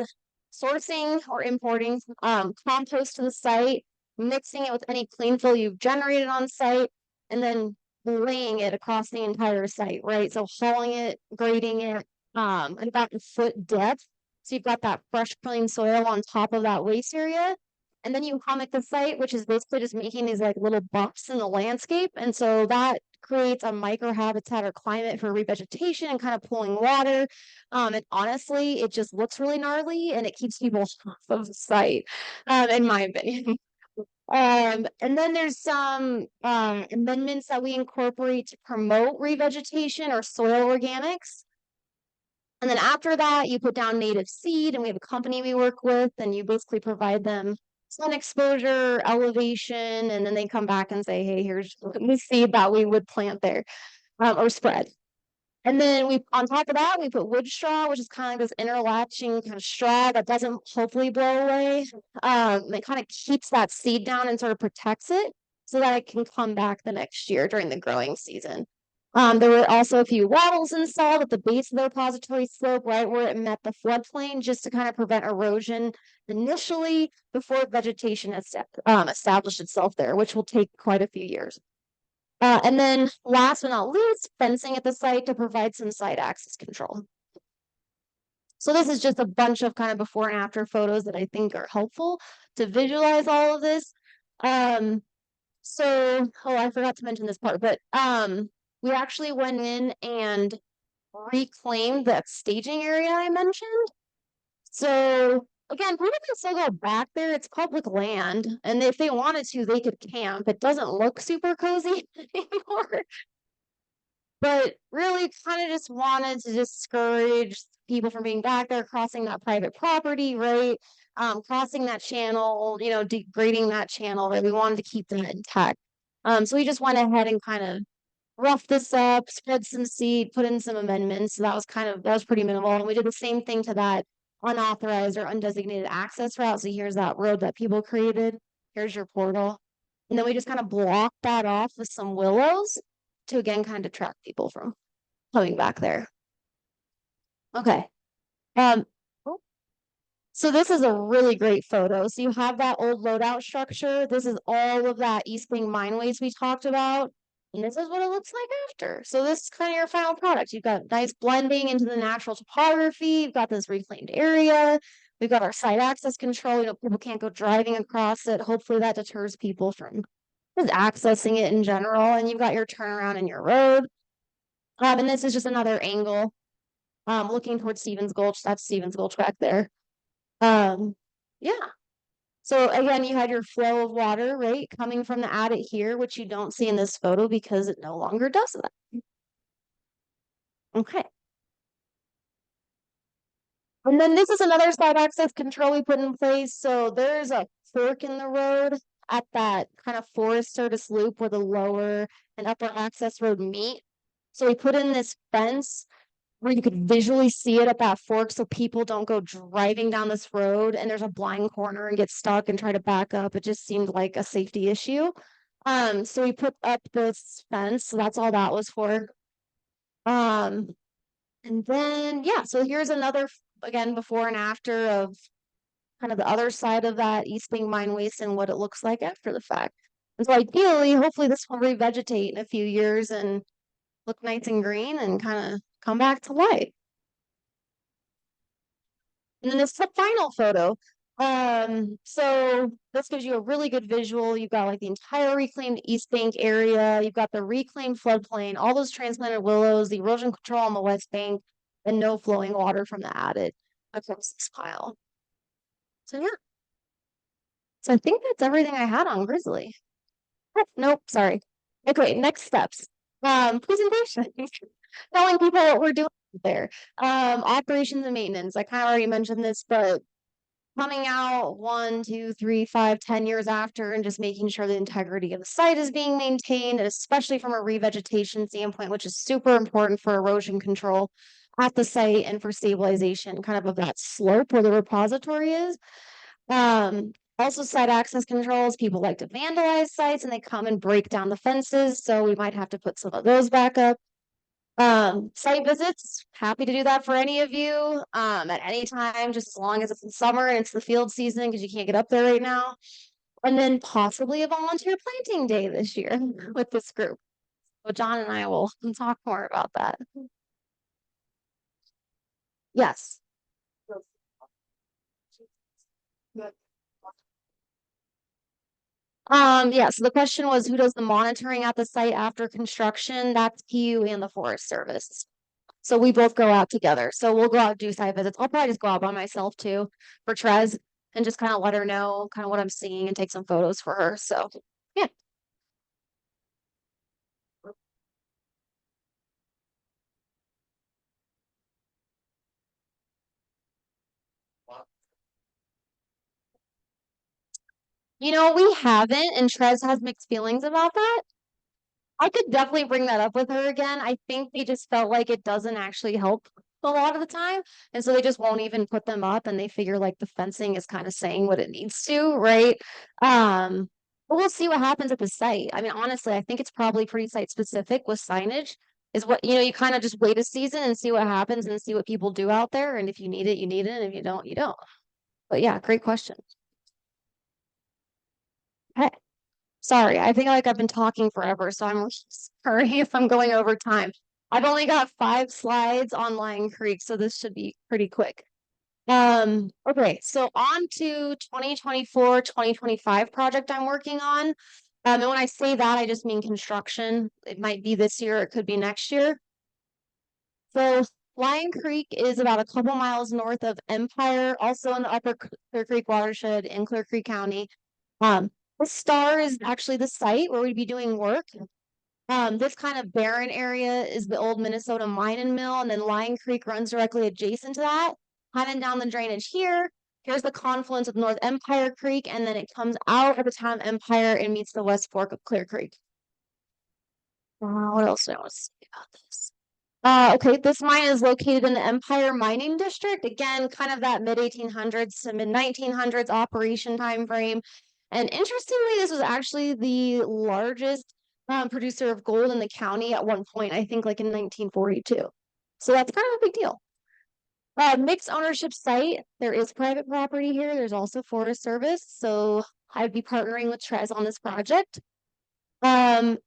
sourcing or importing compost to the site, mixing it with any clean fill you've generated on site, and then laying it across the entire site, right? So hauling it, grading it, at about a foot depth. So you've got that fresh, clean soil on top of that waste area. And then you hummock the site, which is basically just making these like little bumps in the landscape. And so that creates a microhabitat or climate for revegetation and kind of pulling water. And honestly, it just looks really gnarly and it keeps people off of the site, in my opinion. And then there's some amendments that we incorporate to promote revegetation or soil organics. And then after that, you put down native seed, and we have a company we work with, and you basically provide them sun exposure, elevation, and then they come back and say, hey, here's the seed that we would plant there, or spread. And then on top of that, we put wood straw, which is kind of this interlatching kind of straw that doesn't hopefully blow away. It kind of keeps that seed down and sort of protects it so that it can come back the next year during the growing season. There were also a few wattles installed at the base of the repository slope, right where it met the floodplain, just to kind of prevent erosion initially before vegetation has established itself there, which will take quite a few years. And then last but not least, fencing at the site to provide some site access control. So this is just a bunch of kind of before and after photos that I think are helpful to visualize all of this. I forgot to mention this part, but we actually went in and reclaimed that staging area I mentioned. So again, people can still go back there. It's public land, and if they wanted to, they could camp. It doesn't look super cozy anymore. But really kind of just wanted to discourage people from being back there, crossing that private property, right? Crossing that channel, degrading that channel, right? We wanted to keep that intact. So we just went ahead and kind of rough this up, spread some seed, put in some amendments. So that was that was pretty minimal. And we did the same thing to that unauthorized or undesignated access route. So here's that road that people created. Here's your portal. And then we just kind of blocked that off with some willows to again kind of detract people from coming back there. Okay. Um, so this is a really great photo. So you have that old loadout structure. This is all of that East Bank mine waste we talked about. And this is what it looks like after. So this is kind of your final product. You've got nice blending into the natural topography. You've got this reclaimed area. We've got our site access control. You know, people can't go driving across it. Hopefully that deters people from just accessing it in general. And you've got your turnaround and your road. And this is just another angle looking towards Stevens Gulch. That's Stevens Gulch back there. Yeah. So again, you had your flow of water, right, coming from the adit here, which you don't see in this photo because it no longer does that. Okay. And then this is another side access control we put in place. So there's a fork in the road at that kind of Forest Service loop where the lower and upper access road meet. So we put in this fence where you could visually see it at that fork so people don't go driving down this road and there's a blind corner and get stuck and try to back up. It just seemed like a safety issue. So we put up this fence, so that's all that was for. Um, and then yeah, so here's another again before and after of kind of the other side of that East Bank mine waste and what it looks like after the fact. And so ideally, hopefully this will revegetate in a few years and look nice and green and kind of come back to life. And then this is the final photo. So this gives you a really good visual. You've got like the entire reclaimed East Bank area. You've got the reclaimed floodplain, all those transplanted willows, the erosion control on the West Bank, and no flowing water from the adit across this pile. So yeah. So I think that's everything I had on Grizzly. Oh, nope, sorry. Okay, next steps. Presentation. Telling people what we're doing there. Operations and maintenance. I kind of already mentioned this, but coming out 1, 2, 3, 5, 10 years after and just making sure the integrity of the site is being maintained, and especially from a revegetation standpoint, which is super important for erosion control at the site and for stabilization kind of that slope where the repository is. Also site access controls. People like to vandalize sites and they come and break down the fences. So we might have to put some of those back up. Site visits, happy to do that for any of you at any time, just as long as it's in summer and it's the field season because you can't get up there right now. And then possibly a volunteer planting day this year with this group. So John and I will talk more about that. Yes. Yeah, so the question was who does the monitoring at the site after construction? That's PU and the Forest Service. So we both go out together. So we'll go out and do site visits. I'll probably just go out by myself too for Trez and just kind of let her know kind of what I'm seeing and take some photos for her. So yeah. You know, we haven't, and Trez has mixed feelings about that. I could definitely bring that up with her again. I think they just felt like it doesn't actually help a lot of the time. And so they just won't even put them up and they figure like the fencing is kind of saying what it needs to, right? But we'll see what happens at the site. I mean, honestly, I think it's probably pretty site specific with signage. Is what you know, you kind of just wait a season and see what happens and see what people do out there. And if you need it, you need it. And if you don't, you don't. But yeah, great question. Okay. Sorry, I think like I've been talking forever, so I'm sorry if I'm going over time. I've only got 5 slides on Lion Creek, so this should be pretty quick. Okay, so on to 2024, 2025 project I'm working on. And when I say that, I just mean construction. It might be this year, it could be next year. So Lion Creek is about a couple miles north of Empire, also in the upper Clear Creek watershed in Clear Creek County. The star is actually the site where we'd be doing work. This kind of barren area is the old Minnesota Mine and Mill, and then Lion Creek runs directly adjacent to that. Heading down the drainage here, here's the confluence of North Empire Creek, and then it comes out of the town of Empire and meets the West Fork of Clear Creek. What else do I want to say about this? Okay, this mine is located in the Empire Mining District. Again, kind of that mid 1800s to mid 1900s operation time frame. And interestingly, this was actually the largest producer of gold in the county at one point, I think like in 1942. So that's kind of a big deal. Mixed ownership site. There is private property here. There's also Forest Service. So I'd be partnering with Trez on this project. And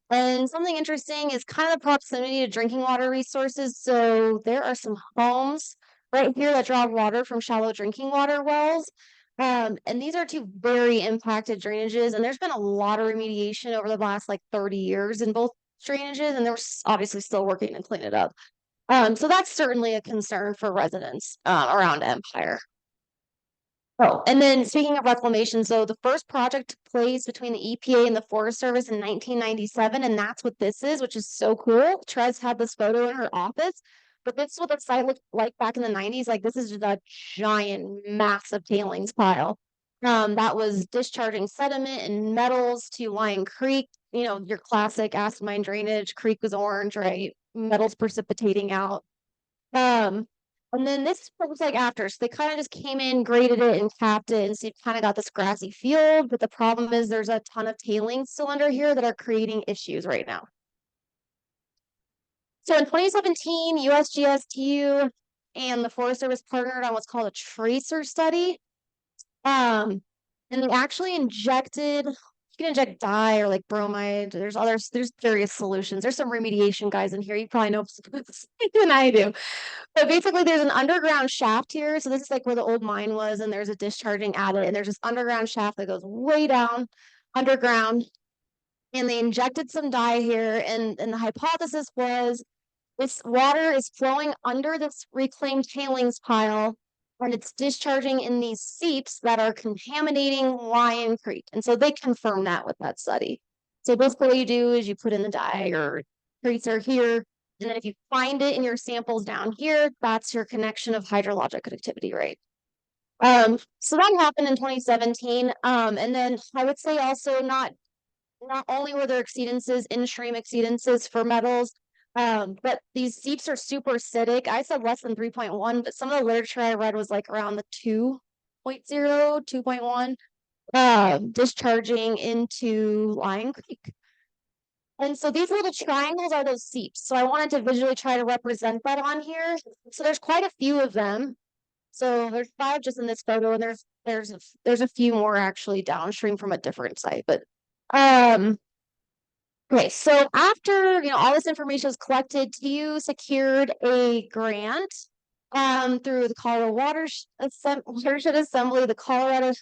something interesting is kind of the proximity to drinking water resources. So there are some homes right here that draw water from shallow drinking water wells. And these are two very impacted drainages, and there's been a lot of remediation over the last like 30 years in both drainages, and they're obviously still working to clean it up. So that's certainly a concern for residents around Empire. Oh, and then speaking of reclamation, so the first project took place between the EPA and the Forest Service in 1997, and that's what this is, which is so cool. Trez had this photo in her office, but this is what the site looked like back in the 90s. Like this is just a giant, massive tailings pile. That was discharging sediment and metals to Lion Creek. You know, your classic acid mine drainage. Creek was orange, right? Metals precipitating out. And then this is what it looks like after. So they kind of just came in, graded it, and capped it, and so you kind of got this grassy field. But the problem is there's a ton of tailings still under here that are creating issues right now. So in 2017, USGSTU and the Forest Service partnered on what's called a tracer study. And they actually injected, you can inject dye or like bromide. There's various solutions. There's some remediation guys in here. You probably know than I do. But basically, there's an underground shaft here. So this is like where the old mine was, and there's a discharging at it. And there's this underground shaft that goes way down underground. And they injected some dye here. And the hypothesis was this water is flowing under this reclaimed tailings pile, and it's discharging in these seeps that are contaminating Lion Creek. And so they confirmed that with that study. So basically what you do is you put in the dye or tracer here, and then if you find it in your samples down here, that's your connection of hydrologic activity, right? So that happened in 2017. And then I would say also not only were there exceedances, in-stream exceedances for metals, but these seeps are super acidic. I said less than 3.1, but some of the literature I read was like around the 2.0, 2.1, discharging into Lion Creek. And so these little triangles are those seeps. So I wanted to visually try to represent that on here. So there's quite a few of them. So there's 5 just in this photo, and there's a few more actually downstream from a different site. But okay, so after all this information was collected, TU secured a grant through the Colorado Watershed Assembly, the Colorado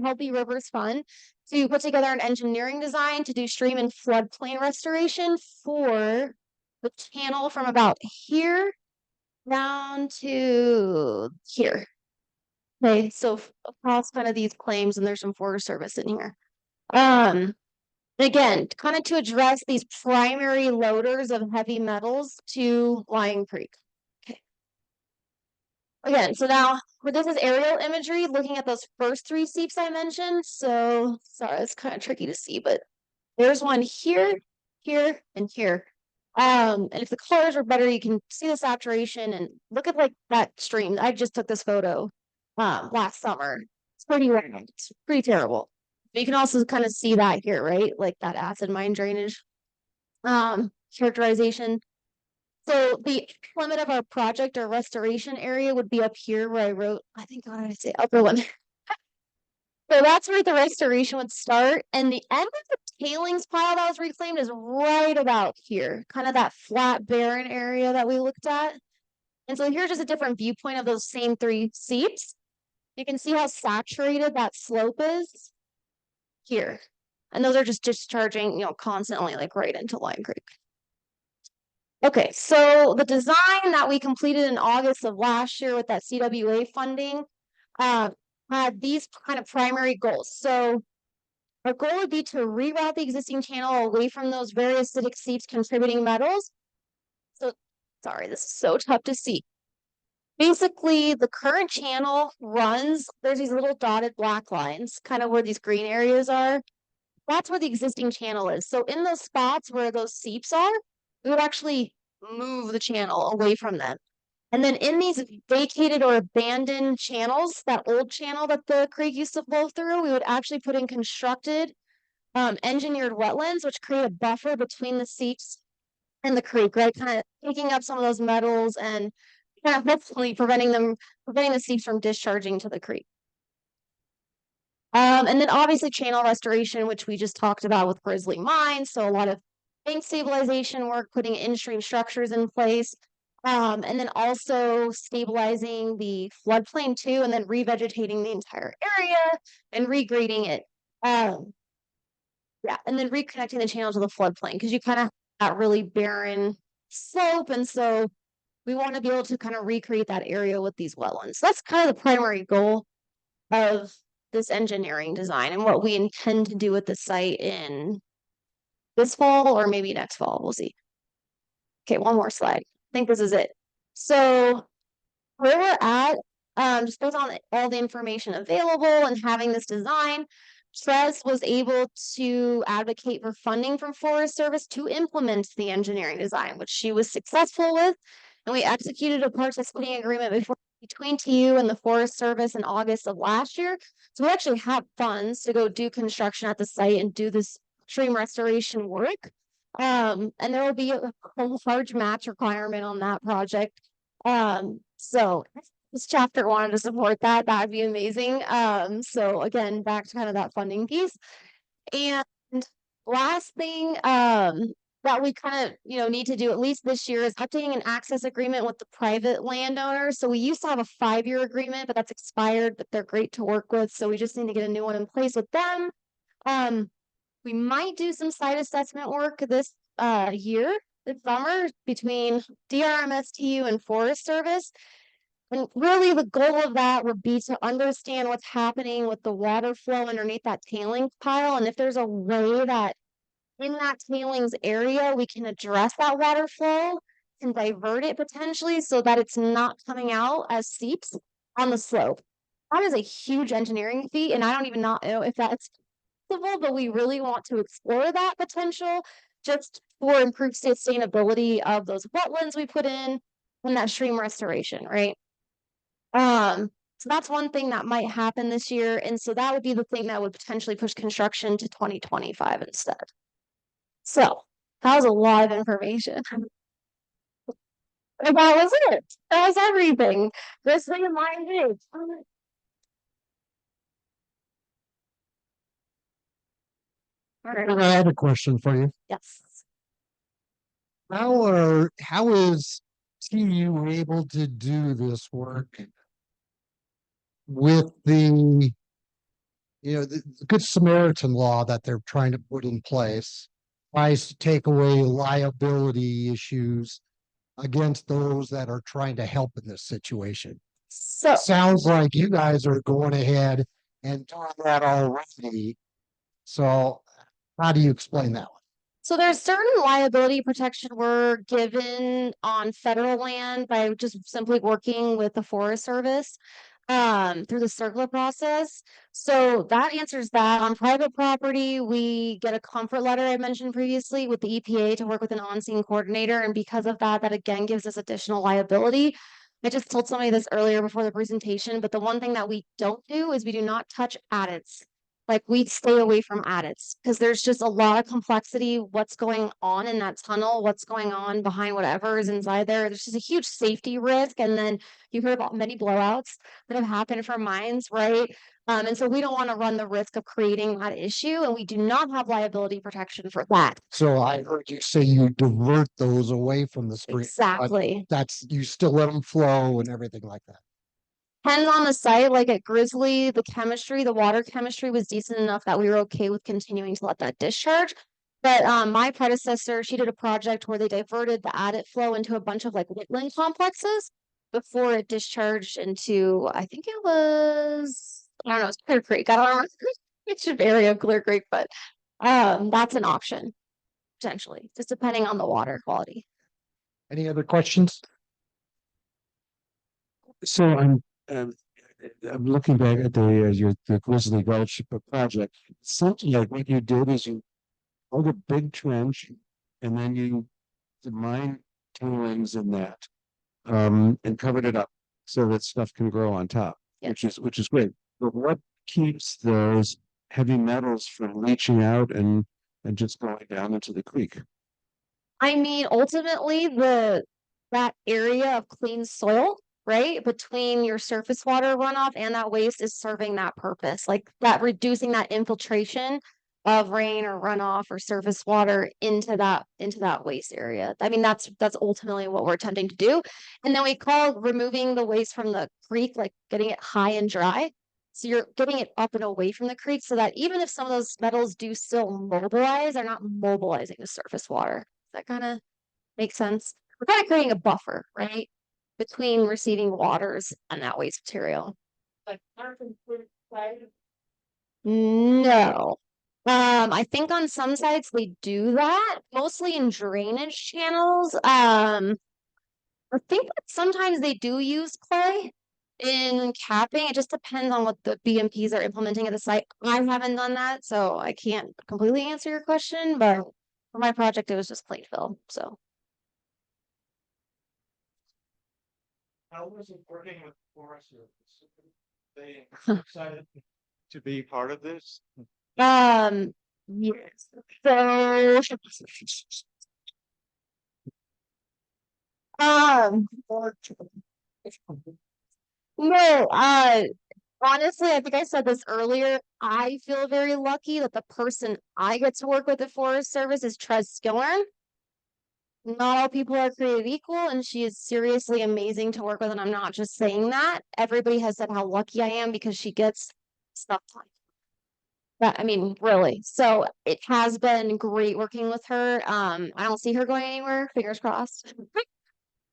Healthy Rivers Fund, to put together an engineering design to do stream and floodplain restoration for the channel from about here down to here. Okay, so across kind of these claims, and there's some Forest Service in here. Again, kind of to address these primary loaders of heavy metals to Lion Creek. Okay. Again, so now this is aerial imagery looking at those first 3 seeps I mentioned. So sorry, it's kind of tricky to see, but there's one here, here, and here. And if the colors are better, you can see the saturation and look at like that stream. I just took this photo last summer. It's pretty round. It's pretty terrible. But you can also kind of see that here, right? Like that acid mine drainage characterization. So the limit of our project or restoration area would be up here where I wrote, I think, what did I say? Upper limit. So that's where the restoration would start. And the end of the tailings pile that was reclaimed is right about here, kind of that flat, barren area that we looked at. And so here's just a different viewpoint of those same 3 seeps. You can see how saturated that slope is here. And those are just discharging, constantly, like right into Lion Creek. Okay, so the design that we completed in August of last year with that CWA funding had these kind of primary goals. So our goal would be to reroute the existing channel away from those very acidic seeps contributing metals. So, sorry, this is so tough to see. Basically, the current channel runs, there's these little dotted black lines, kind of where these green areas are. that's where the existing channel is. So in those spots where those seeps are, we would actually move the channel away from them. And then in these vacated or abandoned channels, that old channel that the creek used to flow through, we would actually put in constructed engineered wetlands, which create a buffer between the seeps and the creek, right? Kind of taking up some of those metals and kind of hopefully preventing the seeps from discharging to the creek. And then obviously channel restoration, which we just talked about with Grizzly Mine. So a lot of bank stabilization work, putting in-stream structures in place. And then also stabilizing the floodplain too, and then revegetating the entire area and regrading it. Yeah, and then reconnecting the channel to the floodplain because you kind of have that really barren slope. And so we want to be able to kind of recreate that area with these wetlands. So that's kind of the primary goal of this engineering design and what we intend to do with the site in this fall or maybe next fall. We'll see. Okay, one more slide. I think this is it. So where we're at, just based on all the information available and having this design, Trez was able to advocate for funding from Forest Service to implement the engineering design, which she was successful with. And we executed a participating agreement between TU and the Forest Service in August of last year. So we actually have funds to go do construction at the site and do this stream restoration work. And there will be a large match requirement on that project. So if this chapter wanted to support that, that'd be amazing. So again, back to kind of that funding piece. And last thing, that we kind of, need to do at least this year is updating an access agreement with the private landowners. So we used to have a 5-year agreement, but that's expired, but they're great to work with. So we just need to get a new one in place with them. We might do some site assessment work this year, this summer, between DRMSTU and Forest Service. And really the goal of that would be to understand what's happening with the water flow underneath that tailings pile. And if there's a way that in that tailings area, we can address that water flow and divert it potentially so that it's not coming out as seeps on the slope. That is a huge engineering feat, and I don't even know if that's possible, but we really want to explore that potential just for improved sustainability of those wetlands we put in and that stream restoration, right? So that's one thing that might happen this year, and so that would be the thing that would potentially push construction to 2025 instead. So that was a lot of information. And that was it. That was everything. Grizzly Mine Restoration. All right. I have a question for you. Yes. How is TU able to do this work with the Good Samaritan law that they're trying to put in place? Tries to take away liability issues against those that are trying to help in this situation. So Sounds like you guys are going ahead and doing that already. So how do you explain that one? So there's certain liability protection we're given on federal land by just simply working with the Forest Service through the circular process. So that answers that. On private property, we get a comfort letter I mentioned previously with the EPA to work with an on-scene coordinator. And because of that, that again gives us additional liability. I just told somebody this earlier before the presentation, but the one thing that we don't do is we do not touch adits. Like we stay away from adits because there's just a lot of complexity. What's going on in that tunnel? What's going on behind whatever is inside there? There's just a huge safety risk. And then you heard about many blowouts that have happened from mines, right? And so we don't want to run the risk of creating that issue, and we do not have liability protection for that. So I heard you say you divert those away from the stream. Exactly. That's, you still let them flow and everything like that. Depends on the site, like at Grizzly, the water chemistry was decent enough that we were okay with continuing to let that discharge. But my predecessor, she did a project where they diverted the adit flow into a bunch of like wetland complexes before it discharged into, I think it was, I don't know, it's Clear Creek. I don't remember which area of Clear Creek, but that's an option potentially, just depending on the water quality. Any other questions? So I'm I'm looking back at the Grizzly Gulch project. Something like what you did is you dug a big trench and then you mine tailings in that and covered it up so that stuff can grow on top, which is great. But what keeps those heavy metals from leaching out and just going down into the creek? I mean, ultimately, that area of clean soil, right, between your surface water runoff and that waste is serving that purpose, like that reducing that infiltration of rain or runoff or surface water into that waste area. I mean, that's ultimately what we're attempting to do. And then we call removing the waste from the creek, like getting it high and dry. So you're getting it up and away from the creek so that even if some of those metals do still mobilize, they're not mobilizing the surface water. That kind of makes sense. We're kind of creating a buffer, right? Between receiving waters and that waste material. Like, right? No. I think on some sites they do that, mostly in drainage channels. I think that sometimes they do use clay in capping. It just depends on what the BMPs are implementing at the site. I haven't done that, so I can't completely answer your question, but for my project, it was just plate fill, so. How was it working with Forest Service? They excited to be part of this? Yes. So, no, honestly, I think I said this earlier. I feel very lucky that the person I get to work with at Forest Service is Trez Skillern. Not all people are created equal, and she is seriously amazing to work with. And I'm not just saying that. Everybody has said how lucky I am because she gets stuff done. But I mean, really. So it has been great working with her. I don't see her going anywhere, fingers crossed.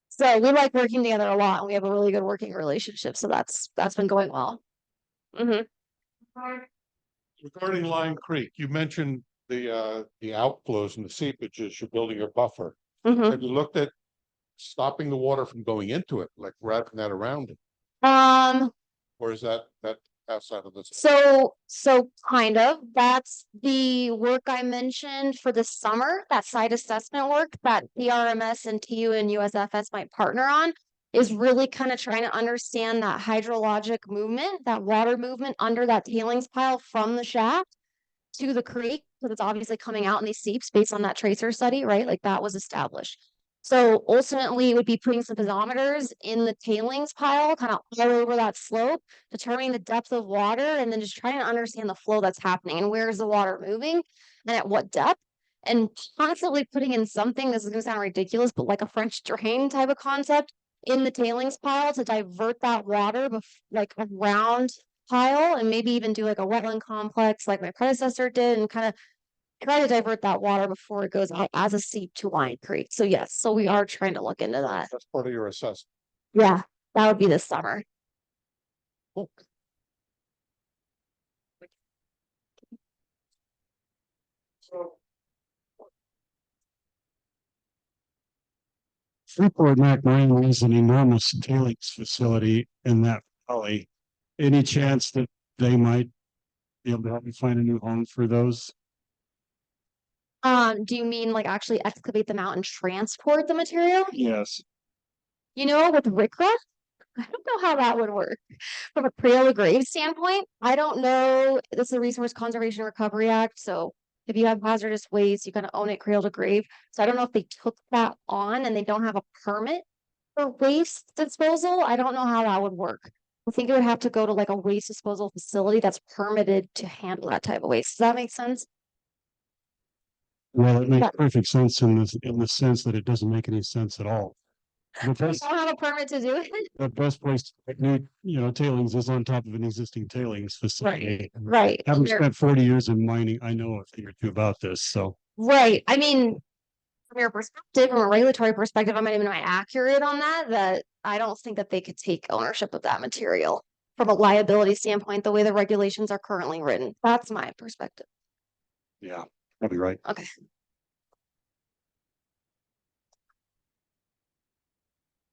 So we like working together a lot and we have a really good working relationship. So that's been going well. Hmm. Regarding Lime Creek, you mentioned the outflows and the seepages, you're building a buffer. Hmm. Have you looked at stopping the water from going into it, like wrapping that around it? Or is that outside of this? So kind of. That's the work I mentioned for the summer, that site assessment work that PRMS and TU and USFS might partner on, is really kind of trying to understand that hydrologic movement, that water movement under that tailings pile from the shaft to the creek, because it's obviously coming out in these seeps based on that tracer study, right? Like that was established. So ultimately, it would be putting some piezometers in the tailings pile, kind of all over that slope, determining the depth of water, and then just trying to understand the flow that's happening and where is the water moving and at what depth. And constantly putting in something, this is going to sound ridiculous, but like a French drain type of concept in the tailings pile to divert that water like around pile and maybe even do like a wetland complex like my predecessor did and kind of try to divert that water before it goes out as a seep to Lion Creek. So yes, so we are trying to look into that. That's part of your assessment. Yeah, that would be this summer. Cool. So Freeport McMoran has an enormous tailings facility in that valley. Any chance that they might be able to help you find a new home for those? Do you mean like actually excavate them out and transport the material? Yes. You know, with RCRA, I don't know how that would work. From a cradle to grave standpoint, I don't know. This is a Resource Conservation Recovery Act, so if you have hazardous waste, you kind of own it cradle to grave. So I don't know if they took that on and they don't have a permit for waste disposal. I don't know how that would work. I think it would have to go to like a waste disposal facility that's permitted to handle that type of waste. Does that make sense? Well, it makes Yeah. perfect sense in the sense that it doesn't make any sense at all. The I best, don't have a permit to do it. the best place to put new, tailings is on top of an existing tailings facility. Right. Having There- spent 40 years in mining, I know a thing or two about this, so. Right. I mean, from your perspective, from a regulatory perspective, I'm not even accurate on that, that I don't think that they could take ownership of that material from a liability standpoint, the way the regulations are currently written. That's my perspective. Yeah, that'd be right. Okay.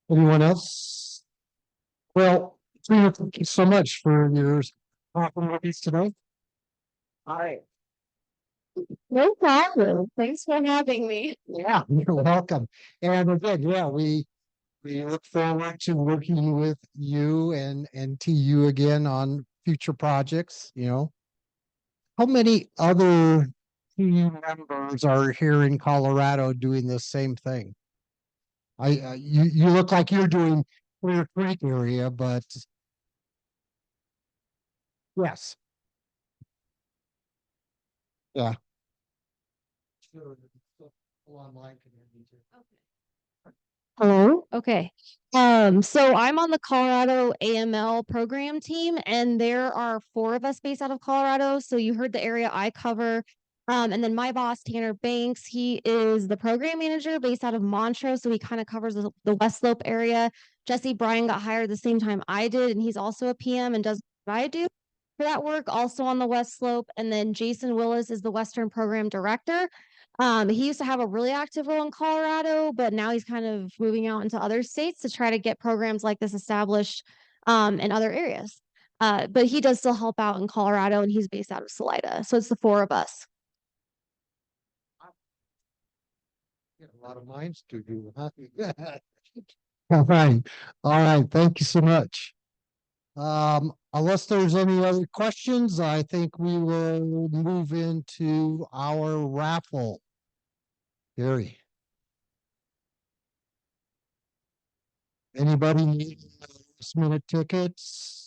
Anyone else? Well, Katrina, thank you so much for your talking with us today. All right. No problem. Thanks for having me. Yeah, you're welcome. And again, yeah, we look forward to working with you and TU again on future projects, you know. How many other TU members are here in Colorado doing the same thing? You look like you're doing Clear Creek area, but yes. Yeah. Sure. Online community too. Hello? Okay. So I'm on the Colorado AML program team, and there are 4 of us based out of Colorado. So you heard the area I cover. And then my boss, Tanner Banks, he is the program manager based out of Montrose. So he kind of covers the West Slope area. Jesse Bryan got hired the same time I did, and he's also a PM and does what I do for that work, also on the West Slope. And then Jason Willis is the Western Program Director. He used to have a really active role in Colorado, but now he's kind of moving out into other states to try to get programs like this established in other areas. But he does still help out in Colorado, and he's based out of Salida. So it's the 4 of us. Got a lot of minds to do, huh? All right. All right. Thank you so much. Unless there's any other questions, I think we will move into our raffle. Gary. Anybody need last minute tickets?